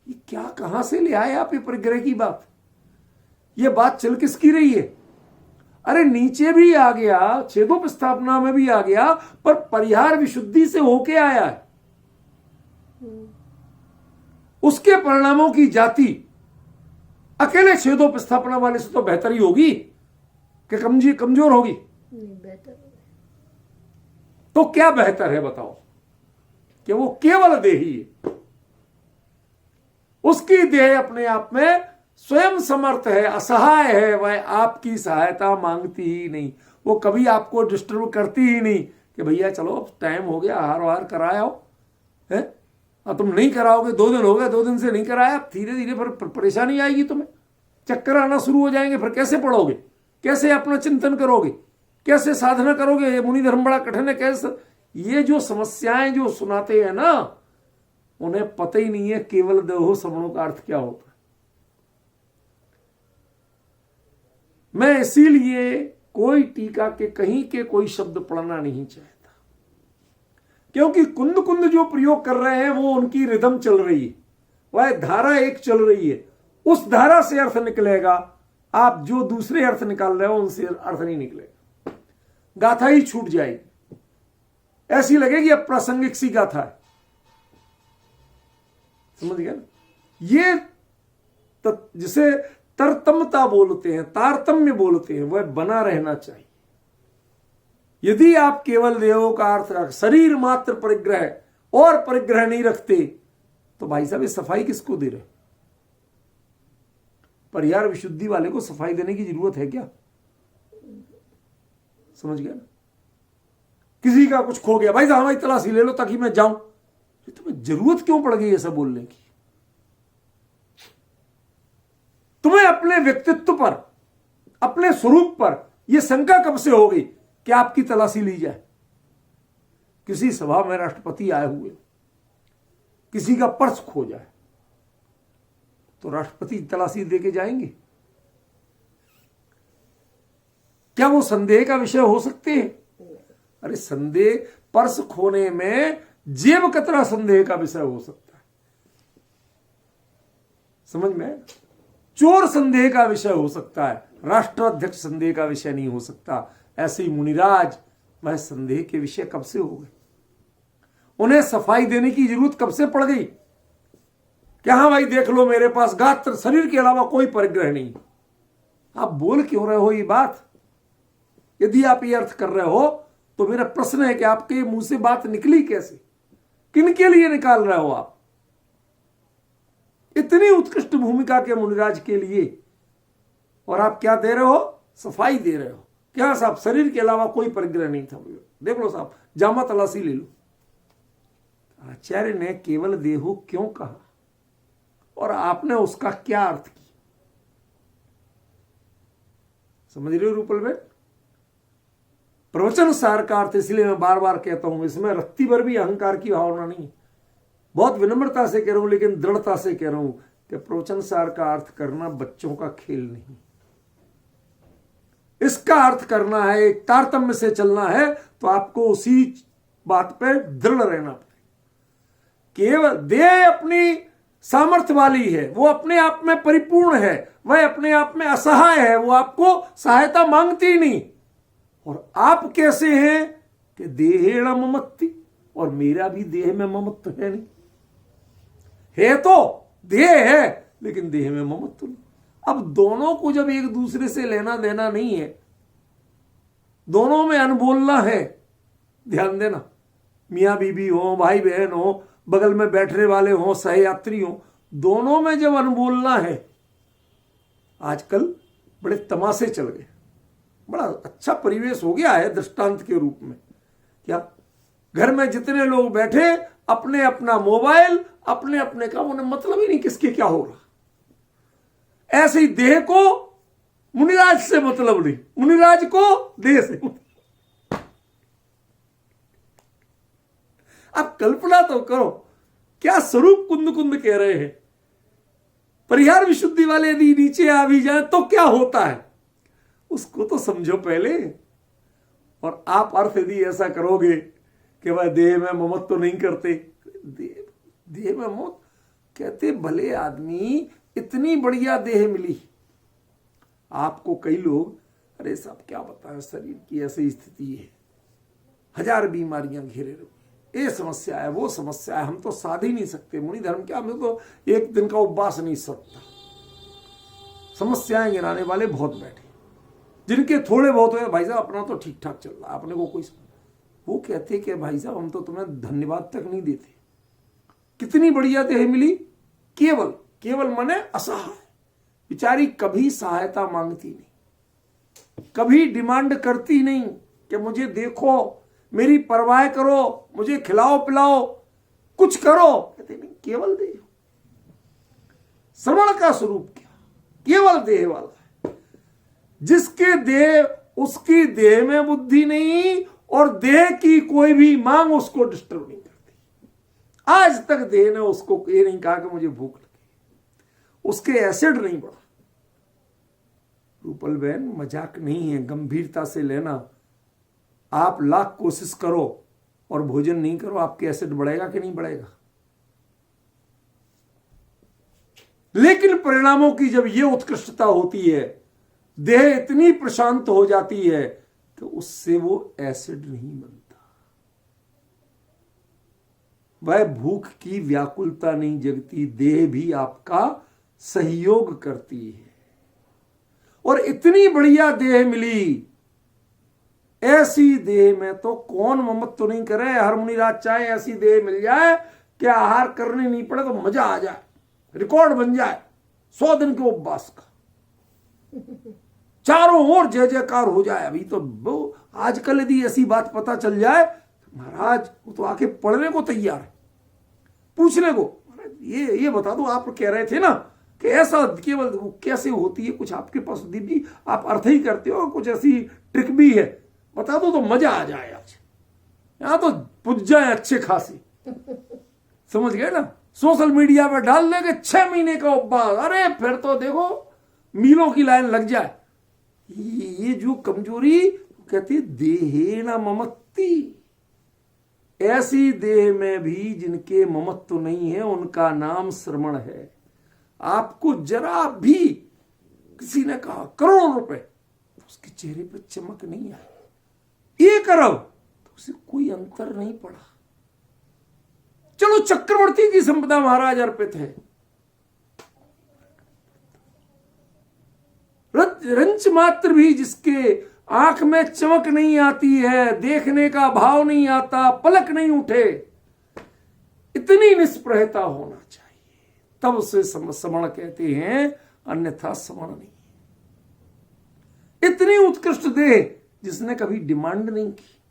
ये क्या, कहां से ले आए आप ये परिग्रह की बात? ये बात चल किसकी रही है? अरे नीचे भी आ गया, छेदोपस्थापना में भी आ गया, पर परिहार विशुद्धि से होके आया है। उसके परिणामों की जाति अकेले छेदोपस्थापना वाले से तो बेहतर ही होगी कि कमजोर होगी? नहीं, बेहतर है। तो क्या बेहतर है बताओ? कि वो केवल देही है, उसकी देह अपने आप में स्वयं समर्थ है, असहाय है, वह आपकी सहायता मांगती ही नहीं, वो कभी आपको डिस्टर्ब करती ही नहीं कि भैया चलो अब टाइम हो गया, हार वार कराओ है, और तुम नहीं कराओगे, 2 दिन हो गए, 2 दिन से नहीं कराया, धीरे धीरे फिर परेशानी आएगी, तुम्हें चक्कर आना शुरू हो जाएंगे, फिर कैसे पढ़ोगे, कैसे अपना चिंतन करोगे, कैसे साधना करोगे? ये मुनि धर्म बड़ा कठिन है, कैसे? ये जो समस्याएं जो सुनाते हैं ना, उन्हें पता ही नहीं है केवल देहो समणों का अर्थ क्या होता है। मैं इसीलिए कोई टीका के कहीं के कोई शब्द पढ़ना नहीं चाहता, क्योंकि कुंद कुंद जो प्रयोग कर रहे हैं वो उनकी रिदम चल रही है, वह धारा एक चल रही है, उस धारा से अर्थ निकलेगा। आप जो दूसरे अर्थ निकाल रहे हो उनसे अर्थ नहीं निकलेगा, गाथा ही छूट जाएगी, ऐसी लगेगी अब प्रासंगिक सी गाथा है। समझ गया ना? ये जिसे तरतमता बोलते हैं, तारतम्य बोलते हैं, वह बना रहना चाहिए। यदि आप केवल देहों का अर्थ रख, शरीर मात्र परिग्रह और परिग्रह नहीं रखते, तो भाई साहब ये सफाई किसको दे रहे? परिहार विशुद्धि वाले को सफाई देने की जरूरत है क्या? समझ गया ना? किसी का कुछ खो गया, भाई साहब हमारी तलाशी ले लो ताकि मैं जाऊं, तुम्हें जरूरत क्यों पड़ गई ऐसा बोलने की? तुम्हें अपने व्यक्तित्व पर, अपने स्वरूप पर यह शंका कब से हो गई कि आपकी तलाशी ली जाए? किसी सभा में राष्ट्रपति आए हुए, किसी का पर्स खो जाए तो राष्ट्रपति तलाशी देके जाएंगे? क्या वो संदेह का विषय हो सकते हैं? अरे संदेह, पर्स खोने में जेब कतरा संदेह का विषय हो सकता है, समझ में? चोर संदेह का विषय हो सकता है, राष्ट्राध्यक्ष संदेह का विषय नहीं हो सकता। ऐसे ही मुनिराज वह संदेह के विषय कब से हो गए? उन्हें सफाई देने की जरूरत कब से पड़ गई कि हाँ भाई देख लो मेरे पास गात्र शरीर के अलावा कोई परिग्रह नहीं? आप बोल क्यों रहे हो ये बात? यदि आप ये अर्थ कर रहे हो तो मेरा प्रश्न है कि आपके मुंह से बात निकली कैसे? किनके लिए निकाल रहे हो आप? इतनी उत्कृष्ट भूमिका के मुनिराज के लिए, और आप क्या दे रहे हो? सफाई दे रहे हो। क्या साहब शरीर के अलावा कोई परिग्रह नहीं था, देख लो साहब, जामा तलाशी ले लो। आचार्य ने केवल देहो क्यों कहा और आपने उसका क्या अर्थ किया? समझ रहे हो रूपल में? प्रवचन सार का अर्थ, इसलिए मैं बार बार कहता हूं, इसमें रत्ती भर भी अहंकार की भावना नहीं, बहुत विनम्रता से कह रहा हूं, लेकिन दृढ़ता से कह रहा हूं कि प्रवचन सार का अर्थ करना बच्चों का खेल नहीं। इसका अर्थ करना है, एक तारतम्य से चलना है, तो आपको उसी बात पर दृढ़ रहना पड़ेगा। केवल देह अपनी सामर्थ्य वाली है, वो अपने आप में परिपूर्ण है, वह अपने आप में असहाय है, वो आपको सहायता मांगती नहीं। और आप कैसे हैं कि देहेण ममत्ति, और मेरा भी देह में ममत्व है नहीं, है तो देह है लेकिन देह में ममत्व नहीं। अब दोनों को जब एक दूसरे से लेना देना नहीं है, दोनों में अनबोलना है, ध्यान देना, मियां बीबी हो, भाई बहन हो, बगल में बैठने वाले हो, सहयात्री हो, दोनों में जब अनबोलना है, आजकल बड़े तमाशे चल गए, बड़ा अच्छा परिवेश हो गया है दृष्टांत के रूप में। क्या घर में जितने लोग बैठे, अपने अपना मोबाइल, अपने अपने काम, उन्हें मतलब ही नहीं किसके क्या हो रहा। ऐसे ही देह को मुनिराज से मतलब नहीं, मुनिराज को देह से मतलब। आप कल्पना तो करो क्या स्वरूप कुंद कुंद कह रहे हैं। परिहार विशुद्धि वाले यदि नीचे आ भी जाए तो क्या होता है, उसको तो समझो पहले। और आप अर्थ यदि ऐसा करोगे कि वह देह में ममत्व तो नहीं करते, देह में ममत्व कहते, भले आदमी इतनी बढ़िया देह मिली आपको। कई लोग अरे साहब क्या बताएं, शरीर की ऐसी स्थिति है, 1000 बीमारियां घेरे रहो, ये समस्या है वो समस्या है, हम तो साध ही नहीं सकते। मुनि धर्म क्या, मैं तो एक दिन का उपवास नहीं सकता। समस्याएं गिनाने वाले बहुत बैठे, जिनके थोड़े बहुत हुए भाई साहब अपना तो ठीक ठाक चल रहा है, अपने को कोई, वो कहते कि भाई साहब हम तो तुम्हें धन्यवाद तक नहीं देते, कितनी बढ़िया देह मिली। केवल केवल मने असहाय, बेचारी कभी सहायता मांगती नहीं, कभी डिमांड करती नहीं कि मुझे देखो, मेरी परवाह करो, मुझे खिलाओ पिलाओ, कुछ करो, कहते नहीं, केवल देह। श्रवण का स्वरूप क्या, केवल देह वाला है। जिसके देह, उसकी देह में बुद्धि नहीं और देह की कोई भी मांग उसको डिस्टर्ब नहीं करती। आज तक देह ने उसको ये नहीं कहा कि मुझे भूख लगी, उसके एसिड नहीं बढ़ा। रूपल बहन मजाक नहीं है, गंभीरता से लेना। आप लाख कोशिश करो और भोजन नहीं करो, आपके एसिड बढ़ेगा कि नहीं बढ़ेगा। लेकिन परिणामों की जब यह उत्कृष्टता होती है, देह इतनी प्रशांत हो जाती है तो उससे वो एसिड नहीं बनता, वह भूख की व्याकुलता नहीं जगती, देह भी आपका सहयोग करती है। और इतनी बढ़िया देह मिली, ऐसी देह में तो कौन ममत्व तो नहीं करे। हर मुनिराज चाहे ऐसी देह मिल जाए कि आहार करने नहीं पड़े तो मजा आ जाए, रिकॉर्ड बन जाए 100 दिन के उपवास का, चारों ओर जय जयकार हो जाए। अभी तो आजकल यदि ऐसी बात पता चल जाए, महाराज वो तो आके पढ़ने को तैयार है, पूछने को, ये बता दो, आप कह रहे थे ना कि ऐसा केवल कैसे होती है, कुछ आपके पास दीदी आप अर्थ ही करते हो, कुछ ऐसी ट्रिक भी है, बता दो तो मजा आ जाए। आज यहां तो पूछ जाए अच्छे खासी, समझ गए ना। सोशल मीडिया पे डाल देंगे 6 महीने का उपवास, अरे फिर तो देखो मीलों की लाइन लग जाए। ये जो कमजोरी कहती देहेन ममत्ति, ऐसी देह में भी जिनके ममत्व नहीं है उनका नाम श्रवण है। आपको जरा भी किसी ने कहा करोड़ों रुपए, तो उसके चेहरे पर चमक नहीं आई, 1 अरब, तो उसे कोई अंतर नहीं पड़ा। चलो चक्रवर्ती की संपदा महाराज अर्पित है, रंच मात्र भी जिसके आंख में चमक नहीं आती है, देखने का भाव नहीं आता, पलक नहीं उठे, इतनी निष्प्रहता होना चाहिए, तब उसे समण कहते हैं, अन्यथा समण नहीं। इतनी उत्कृष्ट देह जिसने कभी डिमांड नहीं की,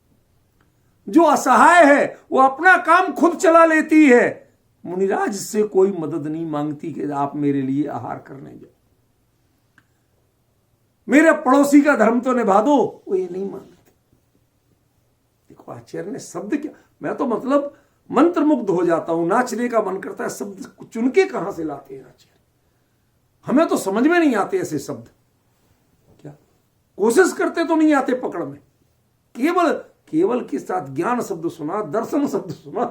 जो असहाय है, वो अपना काम खुद चला लेती है, मुनिराज से कोई मदद नहीं मांगती कि आप मेरे लिए आहार करने जाओ, मेरे पड़ोसी का धर्म तो निभा दो, वो ये नहीं मांगती। देखो आचार्य ने शब्द क्या, मैं तो मतलब मंत्रमुग्ध हो जाता हूं, नाचने का मन करता है। शब्द चुन के कहां से लाते हैं आचार्य, हमें तो समझ में नहीं आते ऐसे शब्द। क्या कोशिश करते तो नहीं आते पकड़ में, केवल के साथ ज्ञान शब्द सुना, दर्शन शब्द सुना,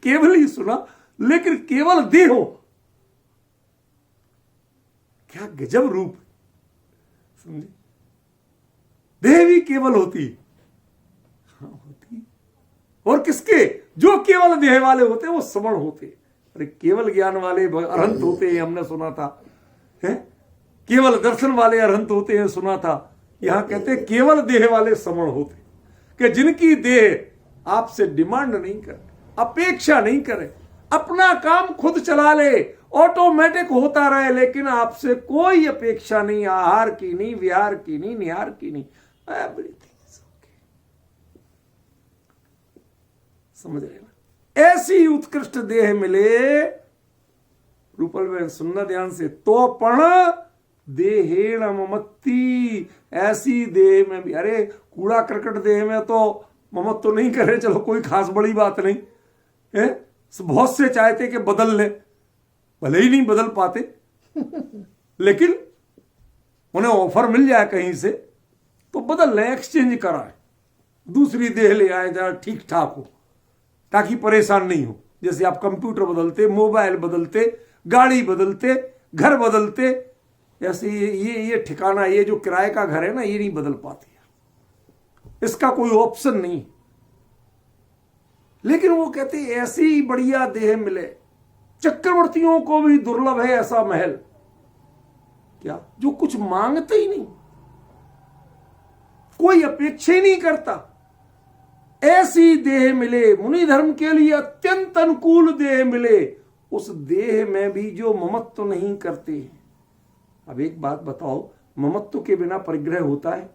केवल ही सुना, लेकिन केवल देहो, क्या गजब रूप, समझे। देह भी केवल होती, हाँ होती, और किसके, जो केवल देह वाले होते वो समण होते। अरे केवल ज्ञान वाले अरहंत होते हैं, हमने सुना था, है? केवल दर्शन वाले अरहंत होते हैं, सुना था। यहां कहते केवल देह वाले समण होते, कि जिनकी देह आपसे डिमांड नहीं करे, अपेक्षा नहीं करे, अपना काम खुद चला ले, ऑटोमेटिक होता रहे, लेकिन आपसे कोई अपेक्षा नहीं, आहार की नहीं, विहार की नहीं, निहार की नहीं, एवरीथिंग इज ओके। समझ रहे ना, ऐसी उत्कृष्ट देह मिले, रूपल बहन सुनना ध्यान से, तो पण देहेण ममत्ती, ऐसी देह में भी, अरे कूड़ा करकट देह में तो ममत्व तो नहीं करे, चलो कोई खास बड़ी बात नहीं है। बहुत से चाहते कि बदल ले, भले ही नहीं बदल पाते, लेकिन उन्हें ऑफर मिल जाए कहीं से तो बदल लें, एक्सचेंज कराए, दूसरी देह ले आए जरा ठीक ठाक हो, ताकि परेशान नहीं हो। जैसे आप कंप्यूटर बदलते, मोबाइल बदलते, गाड़ी बदलते, घर बदलते, ऐसे ये ठिकाना, ये जो किराए का घर है ना, ये नहीं बदल पाती है, इसका कोई ऑप्शन नहीं। लेकिन वो कहते ऐसी बढ़िया देह मिले, चक्रवर्तियों को भी दुर्लभ है ऐसा महल, क्या जो कुछ मांगते ही नहीं, कोई अपेक्षा ही नहीं करता, ऐसी देह मिले, मुनि धर्म के लिए अत्यंत अनुकूल देह मिले, उस देह में भी जो ममत्व नहीं करते हैं। अब एक बात बताओ, ममत्व के बिना परिग्रह होता है?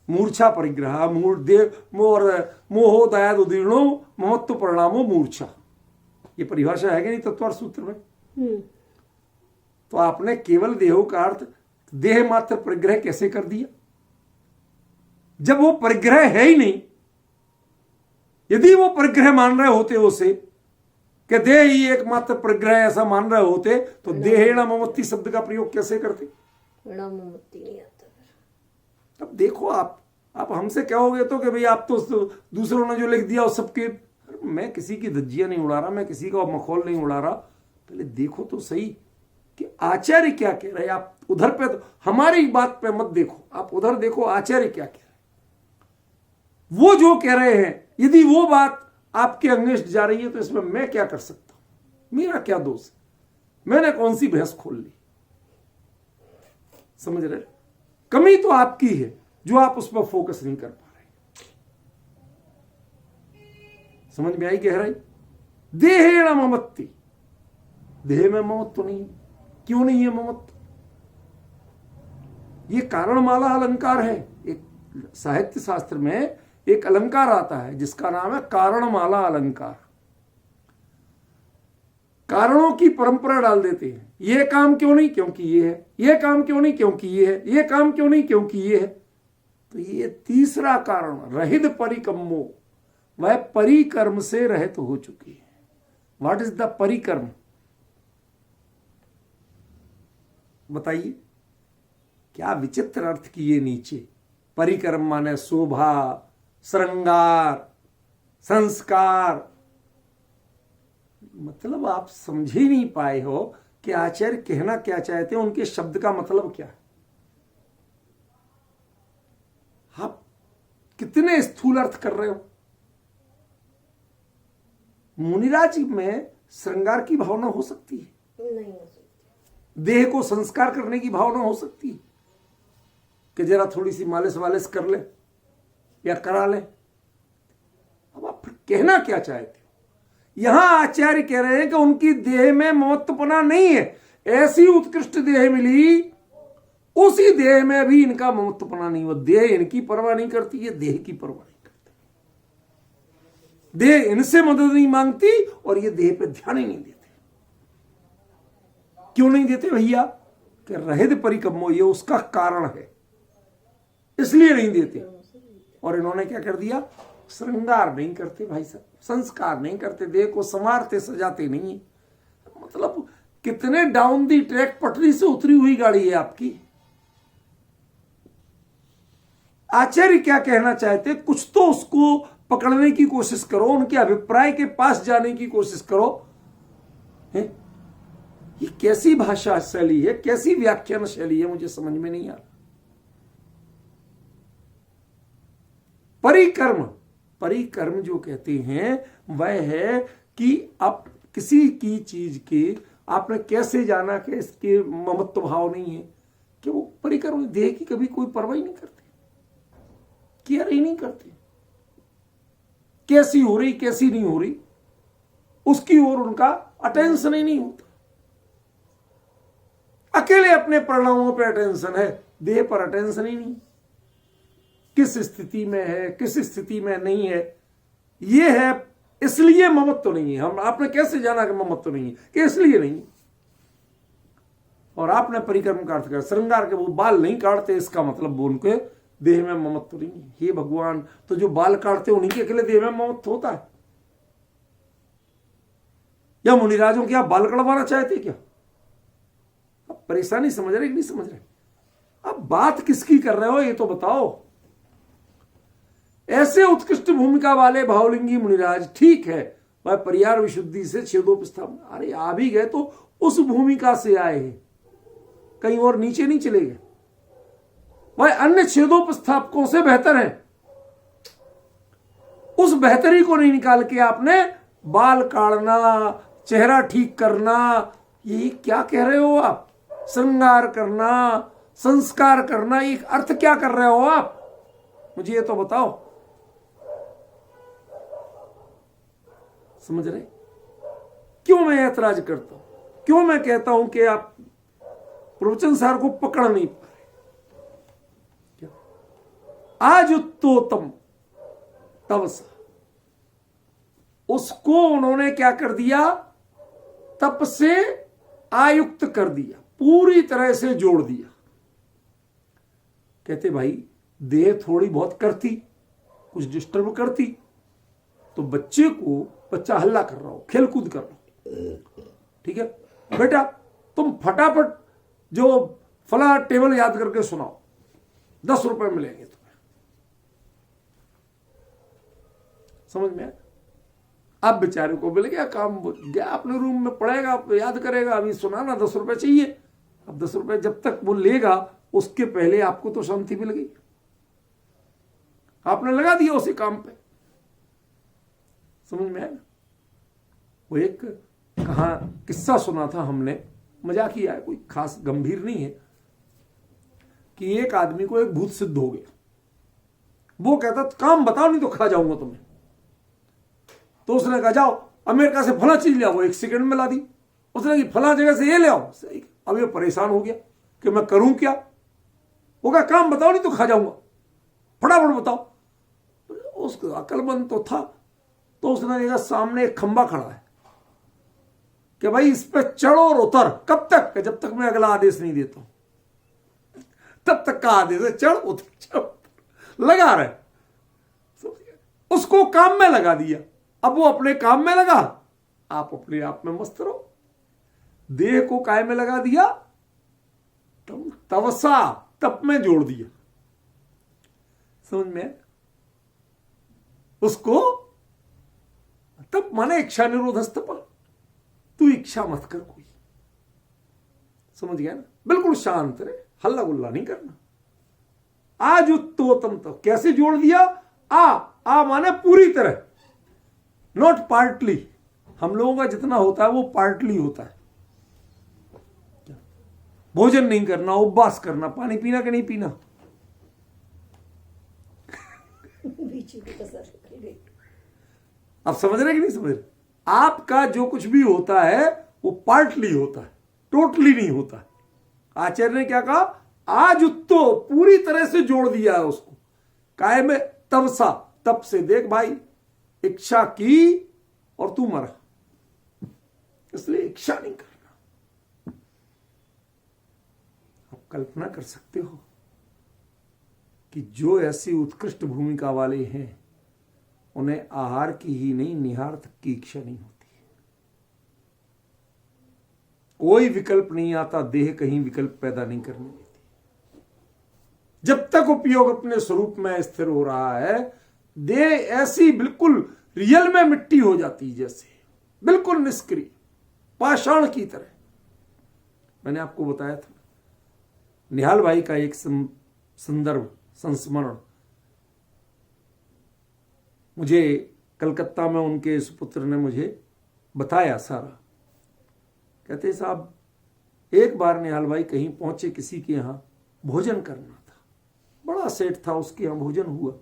मूर्छा परिग्रह, मोहो दयाद उदीर्णो ममत्व परिणामो मूर्छा, ये परिभाषा है कि नहीं तत्वार्थ सूत्र में? तो आपने केवल देहो का अर्थ देह मात्र परिग्रह कैसे कर दिया, जब वो परिग्रह है ही नहीं? यदि वो परिग्रह मान रहे होते उसे कि देह ही एकमात्र परिग्रह ऐसा मान रहे होते, तो देहेण ममत्ति शब्द का प्रयोग कैसे करते? ममत्ति नहीं आता। अब देखो, आप हमसे कहोगे तो कि भाई आप तो दूसरों ने जो लिख दिया उस सबके, मैं किसी की धज्जियां नहीं उड़ा रहा, मैं किसी का मखौल नहीं उड़ा रहा, पहले देखो तो सही कि आचार्य क्या कह रहे हैं। आप उधर पे तो हमारी बात पे मत देखो, आप उधर देखो आचार्य क्या कह रहे हैं। वो जो कह रहे हैं, यदि वो बात आपके अगेंस्ट जा रही है तो इसमें मैं क्या कर सकता हूं? मेरा क्या दोष है? मैंने कौन सी भैंस खोल ली? समझ रहे? कमी तो आपकी है जो आप उस पर फोकस नहीं कर पा रहे। समझ में आई गहराई? देहेण ममत्ति, देह में ममत्व तो नहीं। क्यों नहीं है ममत्व? ये कारणमाला अलंकार है। एक साहित्य शास्त्र में एक अलंकार आता है जिसका नाम है कारणमाला अलंकार। कारणों की परंपरा डाल देते हैं, ये काम क्यों नहीं क्योंकि ये है, ये काम क्यों नहीं क्योंकि ये है, ये काम क्यों नहीं क्योंकि ये है। तो ये तीसरा कारण रहित परिकम्मो, वह परिकर्म से रहित हो चुकी है। व्हाट इज द परिकर्म? बताइए, क्या विचित्र अर्थ किए नीचे। परिकर्म माने शोभा, श्रृंगार, संस्कार। मतलब आप समझ ही नहीं पाए हो कि आचार्य कहना क्या चाहते हैं, उनके शब्द का मतलब क्या है। आप कितने स्थूल अर्थ कर रहे हो। मुनिराज में श्रृंगार की भावना हो सकती है? नहीं हो सकती। देह को संस्कार करने की भावना हो सकती है कि जरा थोड़ी सी मालिश वालिश कर ले या करा ले। अब आप कहना क्या चाहते हो? यहां आचार्य कह रहे हैं कि उनकी देह में ममत्वपना नहीं है, ऐसी उत्कृष्ट देह मिली, उसी देह में भी इनका ममत्वपना नहीं। वो देह इनकी परवाह नहीं करती, ये देह की परवाह नहीं करती। देह इनसे मदद नहीं मांगती और ये देह पे ध्यान ही नहीं देते। क्यों नहीं देते भैया? कि रहित परिकम्मो, ये उसका कारण है, इसलिए नहीं देते। और इन्होंने क्या कर दिया? श्रृंगार नहीं करते भाई साहब, संस्कार नहीं करते, देह को संवारते सजाते नहीं। मतलब कितने डाउन दी ट्रैक पटरी से उतरी हुई गाड़ी है आपकी। आचार्य क्या कहना चाहते, कुछ तो उसको पकड़ने की कोशिश करो, उनके अभिप्राय के पास जाने की कोशिश करो। है? ये कैसी भाषा शैली है, कैसी व्याख्यान शैली है, मुझे समझ में नहीं आ रहा। परिकर्म, परिकर्म जो कहते हैं वह है कि आप किसी की चीज के आपने कैसे जाना कि इसके ममत्व भाव नहीं है, कि वो परिकर्म देह की कभी कोई परवाह नहीं करते, केयर ही नहीं करते। कैसी हो रही कैसी नहीं हो रही उसकी ओर उनका अटेंशन ही नहीं होता। अकेले अपने परिणामों पर अटेंशन है, देह पर अटेंशन ही नहीं। किस स्थिति में है, किस स्थिति में नहीं है, ये है, इसलिए ममत्व नहीं है। हम आपने कैसे जाना कि ममत्व नहीं है? कि इसलिए नहीं है। और आपने परिक्रम का अर्थ कर श्रृंगार के वो बाल नहीं काटते, इसका मतलब वो उनके देह में ममत्व नहीं है। हे भगवान, तो जो बाल काटते उन्हीं के अकेले देह में ममत्व होता है? या मुनिराजों की आप बाल कड़वाना चाहते क्या? अब परेशानी समझ रहे कि नहीं समझ रहे? अब बात किसकी कर रहे हो ये तो बताओ। ऐसे उत्कृष्ट भूमिका वाले भावलिंगी मुनिराज, ठीक है वह परियार विशुद्धि से छेदोपस्थापन, अरे आ भी गए तो उस भूमिका से आए हैं, कहीं और नीचे नहीं चले गए। वह अन्य छेदोपस्थापकों से बेहतर है। उस बेहतरी को नहीं निकाल के आपने बाल काटना, चेहरा ठीक करना, ये क्या कह रहे हो आप? श्रृंगार करना, संस्कार करना, एक अर्थ क्या कर रहे हो आप? मुझे ये तो बताओ। समझ रहे क्यों मैं ऐतराज करता हूं? क्यों मैं कहता हूं कि आप प्रवचन सार को पकड़ नहीं पा रहे? आज उत्तोतम तपसा, उसको उन्होंने क्या कर दिया? तप से आयुक्त कर दिया, पूरी तरह से जोड़ दिया। कहते भाई देह थोड़ी बहुत करती, कुछ डिस्टर्ब करती, तो बच्चा हल्ला कर रहा हो, खेल कूद कर रहा हो, ठीक है बेटा तुम फटाफट जो फला टेबल याद करके सुनाओ, 10 रुपए मिलेंगे तुम्हें। समझ में आया? अब बेचारे को मिल गया काम, गया अपने रूम में पढ़ेगा, याद करेगा, अभी सुनाना 10 रुपए चाहिए। अब 10 रुपए जब तक वो लेगा उसके पहले आपको तो शांति मिल गई, आपने लगा दिया उसी काम पे। समझ में आया? वो एक किस्सा सुना था हमने, मजाक ही है, कोई खास गंभीर नहीं है, कि एक आदमी को एक भूत सिद्ध हो गया। वो कहता काम बताओ नहीं तो खा जाऊंगा तुम्हें। तो उसने कहा जाओ अमेरिका से फला चीज ले आओ, 1 सेकंड में ला दी। उसने कहा फला जगह से ये ले आओ। अब ये परेशान हो गया कि मैं करूं क्या। वो कहा काम बताओ नहीं तो खा जाऊंगा, फटाफट बताओ। उसका अकलमंद तो था, तो उसने देखा सामने एक खंबा खड़ा है कि भाई इस पे चढ़ो और उतर। कब तक? जब तक मैं अगला आदेश नहीं देता हूं, तब तक का आदेश है, चढ़ उतर, चढ़ लगा रहे। उसको काम में लगा दिया। अब वो अपने काम में लगा, आप अपने आप में मस्त रहो। देह को काय में लगा दिया? तवसा, तप में जोड़ दिया। समझ में? उसको तप माने इच्छा निरोधस्तप, तू इच्छा मत कर कोई। समझ गया ना? बिल्कुल शांत रहे, हल्ला गुल्ला नहीं करना। आज उत्तोतम तप कैसे जोड़ दिया? आ माने पूरी तरह, नॉट पार्टली। हम लोगों का जितना होता है वो पार्टली होता है। भोजन नहीं करना, उपवास करना, पानी पीना कि नहीं पीना, आप समझ रहे कि नहीं समझ रहे? आपका जो कुछ भी होता है वो पार्टली होता है, टोटली नहीं होता है। आचार्य ने क्या कहा? आज उत्तो, पूरी तरह से जोड़ दिया है उसको। काय में? तपसा, तप से। देख भाई इच्छा की और तू मरा, इसलिए इच्छा नहीं करना। आप कल्पना कर सकते हो कि जो ऐसी उत्कृष्ट भूमिका वाले हैं उन्हें आहार की ही नहीं, निहार तक की इच्छा नहीं होती। कोई विकल्प नहीं आता, देह कहीं विकल्प पैदा नहीं करने देती। जब तक उपयोग अपने स्वरूप में स्थिर हो रहा है, देह ऐसी बिल्कुल रियल में मिट्टी हो जाती, जैसे बिल्कुल निष्क्रिय, पाषाण की तरह। मैंने आपको बताया था निहाल भाई का एक संदर्भ, संस्मरण। मुझे कलकत्ता में उनके सुपुत्र ने मुझे बताया सारा। कहते साहब एक बार निहाल भाई कहीं पहुंचे, किसी के यहां भोजन करना था, बड़ा सेठ था, उसके यहां भोजन हुआ।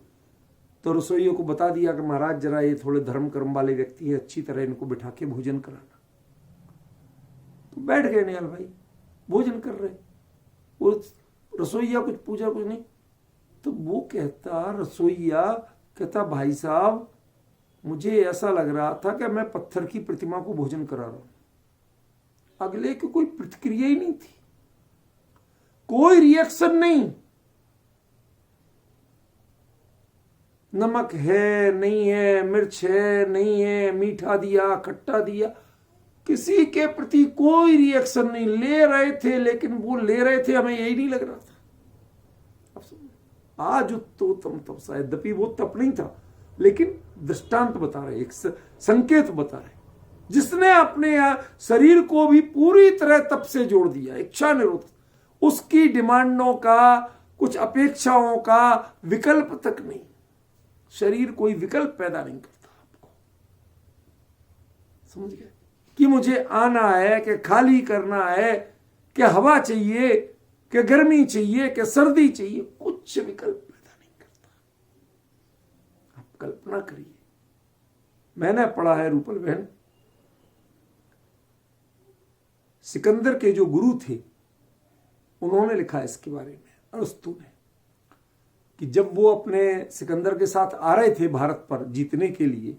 तो रसोइयों को बता दिया कि महाराज जरा ये थोड़े धर्म कर्म वाले व्यक्ति है, अच्छी तरह इनको बिठा के भोजन कराना। तो बैठ गए निहाल भाई, भोजन कर रहे। वो रसोइया कुछ पूछा, कुछ नहीं। तो वो कहता, रसोइया कहता भाई साहब मुझे ऐसा लग रहा था कि मैं पत्थर की प्रतिमा को भोजन करा रहा हूं। अगले की कोई प्रतिक्रिया ही नहीं थी, कोई रिएक्शन नहीं। नमक है नहीं है, मिर्च है नहीं है, मीठा दिया खट्टा दिया, किसी के प्रति कोई रिएक्शन नहीं। ले रहे थे, लेकिन वो ले रहे थे, हमें यही नहीं लग रहा था। अब आज तो तम तपसा, यद्यपि वो तप नहीं था, लेकिन दृष्टांत बता रहे, एक संकेत बता रहे, जिसने अपने शरीर को भी पूरी तरह तप से जोड़ दिया, इच्छा निरोध, उसकी डिमांडों का, कुछ अपेक्षाओं का विकल्प तक नहीं। शरीर कोई विकल्प पैदा नहीं करता आपको, समझ गए? कि मुझे आना है, कि खाली करना है, कि हवा चाहिए, कि गर्मी चाहिए, कि सर्दी चाहिए, कुछ विकल्प पैदा नहीं करता। आप कल्पना करिए, मैंने पढ़ा है रूपल बहन, सिकंदर के जो गुरु थे उन्होंने लिखा इसके बारे में, अरस्तु ने, कि जब वो अपने सिकंदर के साथ आ रहे थे भारत पर जीतने के लिए,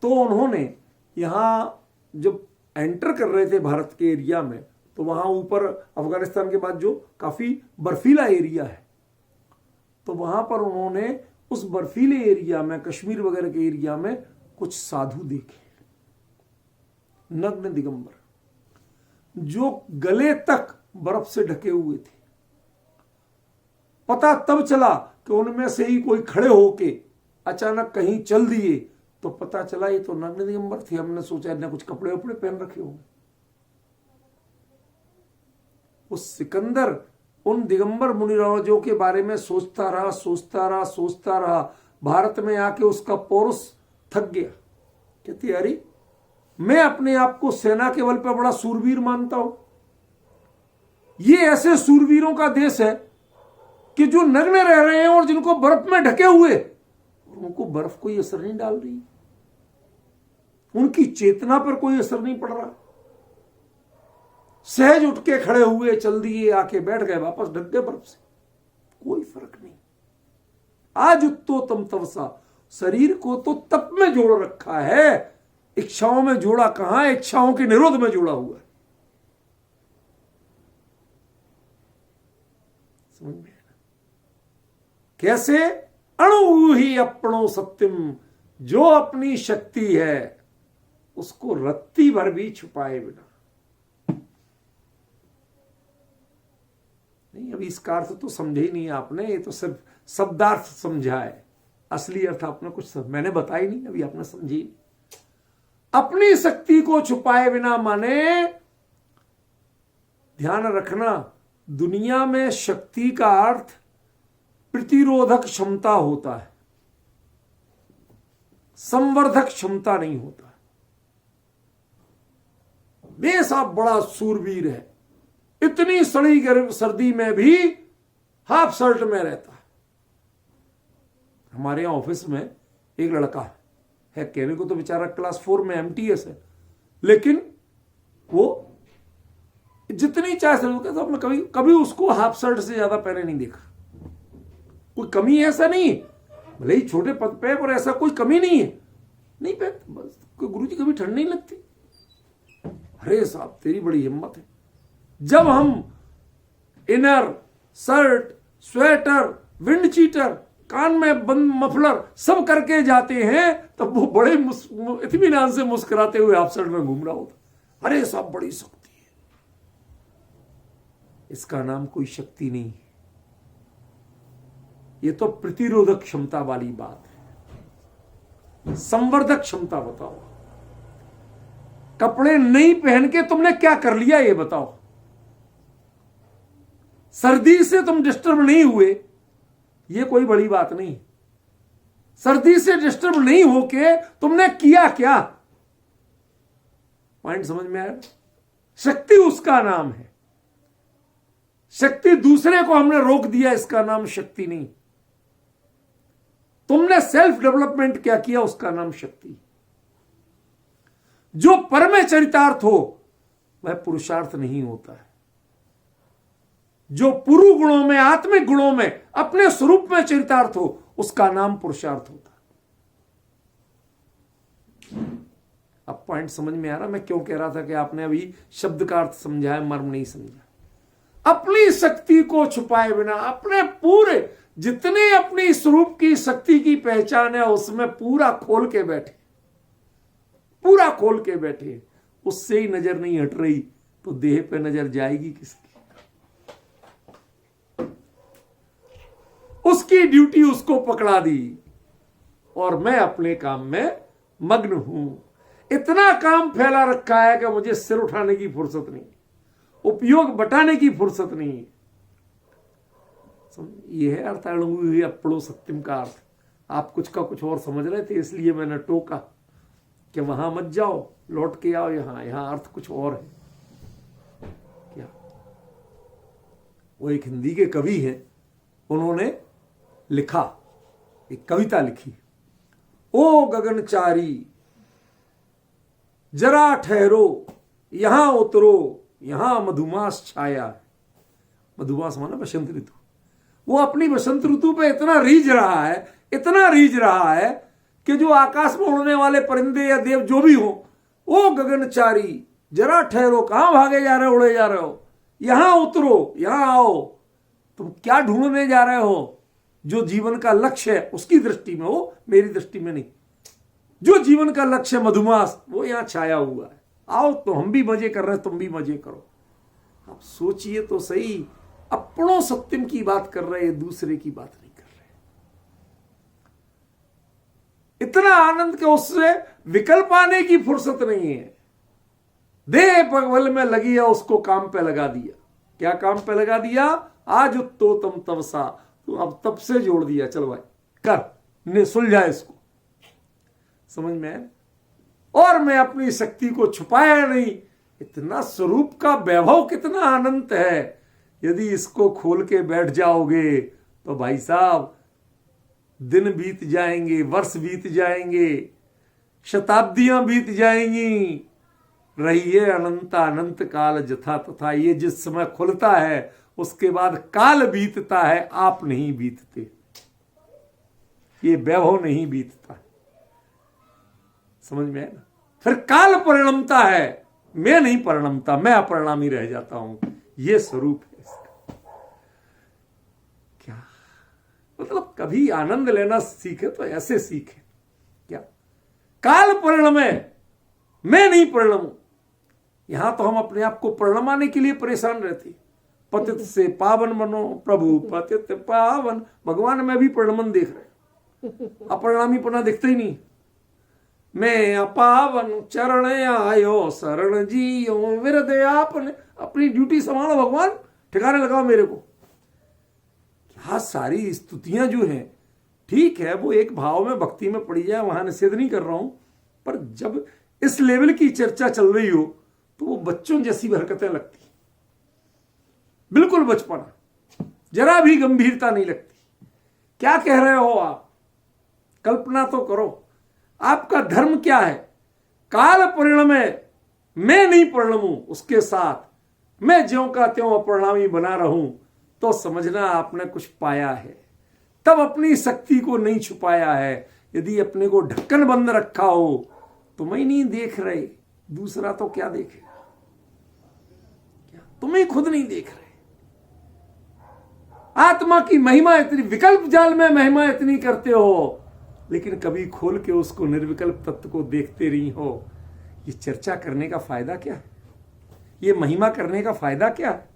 तो उन्होंने यहां जब एंटर कर रहे थे भारत के एरिया में, तो वहां ऊपर अफगानिस्तान के बाद जो काफी बर्फीला एरिया है, तो वहां पर उन्होंने उस बर्फीले एरिया में, कश्मीर वगैरह के एरिया में कुछ साधु देखे, नग्न दिगंबर, जो गले तक बर्फ से ढके हुए थे। पता तब चला कि उनमें से ही कोई खड़े होके अचानक कहीं चल दिए, तो पता चला ये तो नग्न दिगंबर थे। हमने सोचा इन्हें कुछ कपड़े वपड़े पहन रखे होंगे। उस सिकंदर उन दिगंबर मुनिराजों के बारे में सोचता रहा। भारत में आके उसका पौरुष थक गया। कहती अरे, मैं अपने आप को सेना के बल पर बड़ा सूरवीर मानता हूं। ये ऐसे सूरवीरों का देश है कि जो नग्न रह रहे हैं और जिनको बर्फ में ढके हुए, उनको बर्फ कोई असर नहीं डाल रही, उनकी चेतना पर कोई असर नहीं पड़ रहा। सहज उठ के खड़े हुए, चल दिए, आके बैठ गए, वापस ढक गए बर्फ से, कोई फर्क नहीं। आज उत्तोतम तपसा, शरीर को तो तप में जोड़ रखा है, इच्छाओं में जोड़ा कहां है? इच्छाओं के निरोध में जोड़ा हुआ है। समझ में? कैसे? अणु ही अपनो सत्यम, जो अपनी शक्ति है उसको रत्ती भर भी छुपाए बिना नहीं। अभी इसका अर्थ तो समझे ही नहीं आपने, ये तो सिर्फ शब्दार्थ समझा है, असली अर्थ आपने कुछ मैंने बताया नहीं, अभी आपने समझी नहीं। अपनी शक्ति को छुपाए बिना माने, ध्यान रखना, दुनिया में शक्ति का अर्थ प्रतिरोधक क्षमता होता है, संवर्धक क्षमता नहीं होता। बेशा बड़ा सूरवीर है, इतनी सड़ी गर्म सर्दी में भी हाफ शर्ट में रहता है। हमारे यहां ऑफिस में एक लड़का है, कहने को तो बेचारा क्लास 4 में एमटीएस है, लेकिन वो जितनी चाहे तो आपने कभी कभी उसको हाफ शर्ट से ज्यादा पहने नहीं देखा। कोई कमी है ऐसा नहीं, भले ही छोटे पद पे, पर ऐसा कोई कमी नहीं है, नहीं पहनते बस। कोई गुरुजी कभी ठंड नहीं लगती। अरे साहब तेरी बड़ी हिम्मत है। जब हम inner, shirt, sweater, wind cheater, कान में बंद मफलर सब करके जाते हैं, तब वो बड़े इत्मीनान से मुस्कुराते हुए हाफ शर्ट में घूम रहा होता। अरे साहब बड़ी शक्ति है। इसका नाम कोई शक्ति नहीं है, ये तो प्रतिरोधक क्षमता वाली बात है। संवर्धक क्षमता बताओ, कपड़े नहीं पहन के तुमने क्या कर लिया ये बताओ। सर्दी से तुम डिस्टर्ब नहीं हुए, ये कोई बड़ी बात नहीं। सर्दी से डिस्टर्ब नहीं होके तुमने किया क्या? पॉइंट समझ में आया? शक्ति उसका नाम है। शक्ति दूसरे को हमने रोक दिया, इसका नाम शक्ति नहीं। तुमने सेल्फ डेवलपमेंट क्या किया, उसका नाम शक्ति। जो परम चरितार्थ हो वह पुरुषार्थ नहीं होता है। जो पुरु गुणों में, आत्मिक गुणों में, अपने स्वरूप में चरितार्थ हो, उसका नाम पुरुषार्थ होता है। अब पॉइंट समझ में आ रहा मैं क्यों कह रहा था कि आपने अभी शब्द का अर्थ समझा है, मर्म नहीं समझा। अपनी शक्ति को छुपाए बिना अपने पूरे जितने अपनी स्वरूप की शक्ति की पहचान है उसमें पूरा खोल के बैठे, पूरा खोल के बैठे, उससे ही नजर नहीं हट रही तो देह पे नजर जाएगी किसकी? उसकी ड्यूटी उसको पकड़ा दी और मैं अपने काम में मग्न हूं। इतना काम फैला रखा है कि मुझे सिर उठाने की फुर्सत नहीं, उपयोग बटाने की फुर्सत नहीं। यह है अर्थ अपड़ो सत्यम का अर्थ। आप कुछ का कुछ और समझ रहे थे इसलिए मैंने टोका कि वहां मत जाओ, लौट के आओ यहां, यहां अर्थ कुछ और है। क्या वो एक हिंदी के कवि हैं, उन्होंने लिखा, एक कविता लिखी, ओ गगनचारी जरा ठहरो, यहां उतरो, यहां मधुमास छाया है। मधुमास माना बसंत ऋतु। वो अपनी बसंत ऋतु पे इतना रीझ रहा है, इतना रीझ रहा है कि जो आकाश में उड़ने वाले परिंदे या देव जो भी हो, ओ गगनचारी जरा ठहरो, कहां भागे जा रहे हो, उड़े जा रहे हो, यहां उतरो, यहां आओ। तुम क्या ढूंढने जा रहे हो? जो जीवन का लक्ष्य है उसकी दृष्टि में हो, मेरी दृष्टि में नहीं। जो जीवन का लक्ष्य मधुमास वो यहां छाया हुआ है। आओ तो हम भी मजे कर रहे हैं, तुम भी मजे करो। आप सोचिए तो सही, अपनों सत्यम की बात कर रहे हैं, दूसरे की बात नहीं कर रहे। इतना आनंद के उससे विकल्प आने की फुर्सत नहीं है। देह पगवल में लगी है, उसको काम पे लगा दिया। क्या काम पे लगा दिया? आज तो तुम तवसा, तो अब तब से जोड़ दिया, चल भाई कर, ने सुलझा इसको। समझ में? और मैं अपनी शक्ति को छुपाया नहीं। इतना स्वरूप का वैभव कितना अनंत है। यदि इसको खोल के बैठ जाओगे तो भाई साहब दिन बीत जाएंगे, वर्ष बीत जाएंगे, शताब्दियां बीत जाएंगी। रहिए अनंत अनंत काल जथा तथा। ये जिस समय खुलता है उसके बाद काल बीतता है, आप नहीं बीतते, ये वैभव नहीं बीतता। समझ में है ना? फिर काल परिणमता है, मैं नहीं परिणमता, मैं अपरिणामी रह जाता हूं। ये स्वरूप है इसका। क्या मतलब कभी आनंद लेना सीखे तो ऐसे सीखे। क्या काल परिणमे, मैं नहीं परिणमू। यहां तो हम अपने आप को परिणमाने के लिए परेशान रहते। पतित से पावन बनो प्रभु, पतित पावन। भगवान में भी परिणमन देख रहे, अपरिणामीपना दिखता ही नहीं। मैं अपावन चरण आयो शरण जियो विरद आपने। अपनी ड्यूटी संभालो भगवान, ठिकाने लगाओ मेरे को। क्या सारी स्तुतियां जो हैं, ठीक है वो एक भाव में भक्ति में पड़ी जाए, वहां निषेध नहीं कर रहा हूं, पर जब इस लेवल की चर्चा चल रही हो तो वो बच्चों जैसी हरकतें लगती, बिल्कुल बचपना, जरा भी गंभीरता नहीं लगती। क्या कह रहे हो आप? कल्पना तो करो, आपका धर्म क्या है? काल परिणमे, मैं नहीं परिणमू, उसके साथ मैं ज्यों का त्यों अपरिणामी बना रहूं, तो समझना आपने कुछ पाया है। तब अपनी शक्ति को नहीं छुपाया है। यदि अपने को ढक्कन बंद रखा हो तुम ही नहीं देख रहे, दूसरा तो क्या देखेगा? क्या तुम ही खुद नहीं देख रहे? आत्मा की महिमा इतनी, विकल्प जाल में महिमा इतनी करते हो, लेकिन कभी खोल के उसको निर्विकल्प तत्व को देखते नहीं हो। ये चर्चा करने का फायदा क्या है? ये महिमा करने का फायदा क्या है?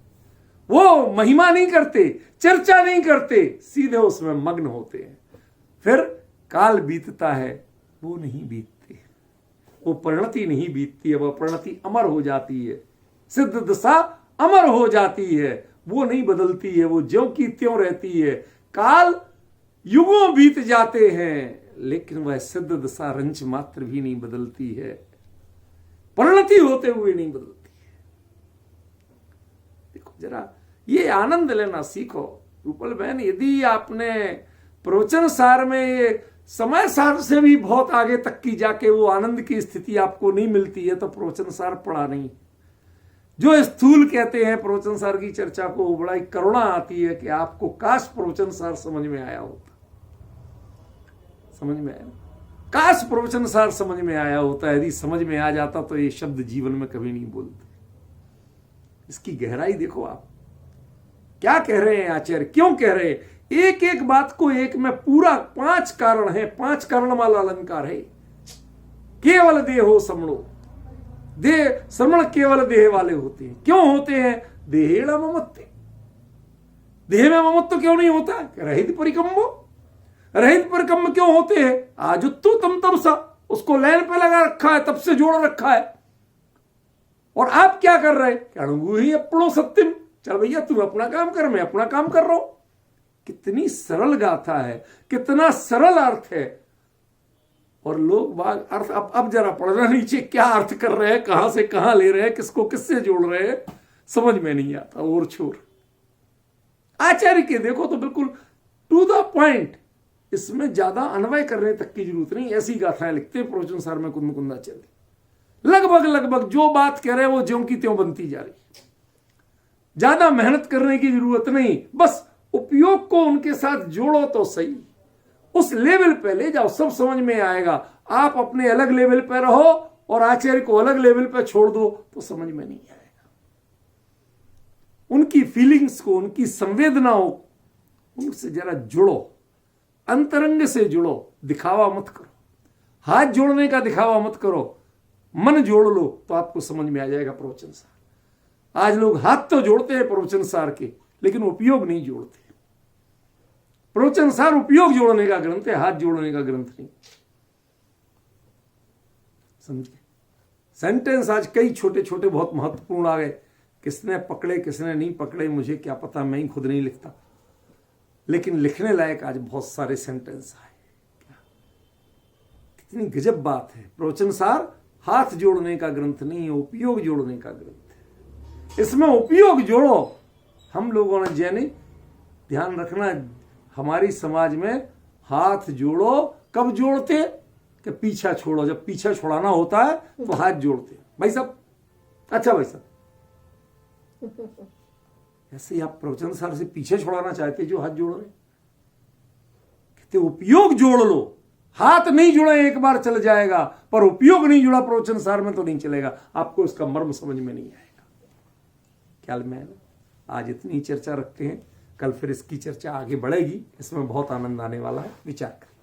वो महिमा नहीं करते, चर्चा नहीं करते, सीधे उसमें मग्न होते हैं। फिर काल बीतता है, वो नहीं बीतते, वो परिणति नहीं बीतती है, वो परिणति अमर हो जाती है। सिद्ध दशा अमर हो जाती है, वो नहीं बदलती है, वो ज्यों की त्यों रहती है। काल युगों बीत जाते हैं, लेकिन वह सिद्ध दशा रंच मात्र भी नहीं बदलती है, परिणति होते हुए नहीं बदलती है। देखो जरा ये आनंद लेना सीखो। रूपल बहन, यदि आपने प्रवचन सार में ये समय सार से भी बहुत आगे तक की जाके वो आनंद की स्थिति आपको नहीं मिलती है तो प्रवचन सार पढ़ा नहीं। जो स्थूल कहते हैं प्रवचन सार की चर्चा को, बड़ा ही करुणा आती है कि आपको काश प्रवचन सार समझ में आया होता। समझ में आया? काश प्रवचन सार समझ में आया होता। यदि समझ में आ जाता तो ये शब्द जीवन में कभी नहीं बोलते। इसकी गहराई देखो आप, क्या कह रहे हैं आचार्य, क्यों कह रहे हैं? एक एक बात को एक में पूरा 5 कारण है, 5 कारण वाला अलंकार है। केवल देहो समणो, देह श्रवण केवल देह वाले होते हैं। क्यों होते हैं? देहेण ममत्ते, देह में ममत्व क्यों नहीं होता? रहित परिकम्मो, रहित परिकम्म क्यों होते हैं? आजुत्तु तम तमसा, उसको लाइन पे लगा रखा है, तब से जोड़ रखा है। और आप क्या कर रहे हैं? अणुगु ही अपनो सत्यम, चल भैया तू अपना काम कर, मैं अपना काम कर रहा हूं। कितनी सरल गाथा है, कितना सरल अर्थ है। और लोग बाग अर्थ अब जरा पढ़ना नीचे, क्या अर्थ कर रहे हैं, कहां से कहां ले रहे हैं, किसको किससे जोड़ रहे हैं, समझ में नहीं आता। और छोर आचार्य के देखो तो बिल्कुल टू द पॉइंट, इसमें ज्यादा अन्वय करने तक की जरूरत नहीं। ऐसी गाथाएं लिखते हैं प्रवचन सार में कुंद मुकुंदाचार्य। लगभग जो बात कह रहे हैं वो ज्यों की त्यों बनती जा रही है। ज्यादा मेहनत करने की जरूरत नहीं, बस उपयोग को उनके साथ जोड़ो तो सही, उस लेवल पे ले जाओ, सब समझ में आएगा। आप अपने अलग लेवल पे रहो और आचार्य को अलग लेवल पे छोड़ दो तो समझ में नहीं आएगा। उनकी फीलिंग्स को, उनकी संवेदनाओं, उनसे जरा जुड़ो, अंतरंग से जुड़ो, दिखावा मत करो। हाथ जोड़ने का दिखावा मत करो, मन जोड़ लो तो आपको समझ में आ जाएगा प्रवचन सार। आज लोग हाथ तो जोड़ते हैं प्रवचन सार के, लेकिन उपयोग नहीं जोड़ते। प्रवचन सार उपयोग जोड़ने का ग्रंथ है, हाथ जोड़ने का ग्रंथ नहीं। समझे? सेंटेंस आज कई छोटे छोटे बहुत महत्वपूर्ण आ गए। किसने पकड़े किसने नहीं पकड़े मुझे क्या पता, मैं ही खुद नहीं लिखता, लेकिन लिखने लायक आज बहुत सारे सेंटेंस आए। कितनी गजब बात है। प्रवचन सार हाथ जोड़ने का ग्रंथ नहीं है, उपयोग जोड़ने का ग्रंथ है। इसमें उपयोग जोड़ो। हम लोगों ने जैनी ध्यान रखना, हमारी समाज में हाथ जोड़ो कब जोड़ते? कि पीछा छोड़ो, जब पीछा छोड़ाना होता है तो हाथ जोड़ते। भाई साहब, अच्छा भाई साहब, ऐसे ही आप प्रवचन सार से पीछे छोड़ाना चाहते जो हाथ जोड़ रहे? कहते उपयोग जोड़ लो। हाथ नहीं जुड़े एक बार चल जाएगा, पर उपयोग नहीं जुड़ा प्रवचन सार में तो नहीं चलेगा। आपको इसका मर्म समझ में नहीं आएगा। ख्याल में है? आज इतनी चर्चा रखते हैं, कल फिर इसकी चर्चा आगे बढ़ेगी। इसमें बहुत आनंद आने वाला है, विचार करें।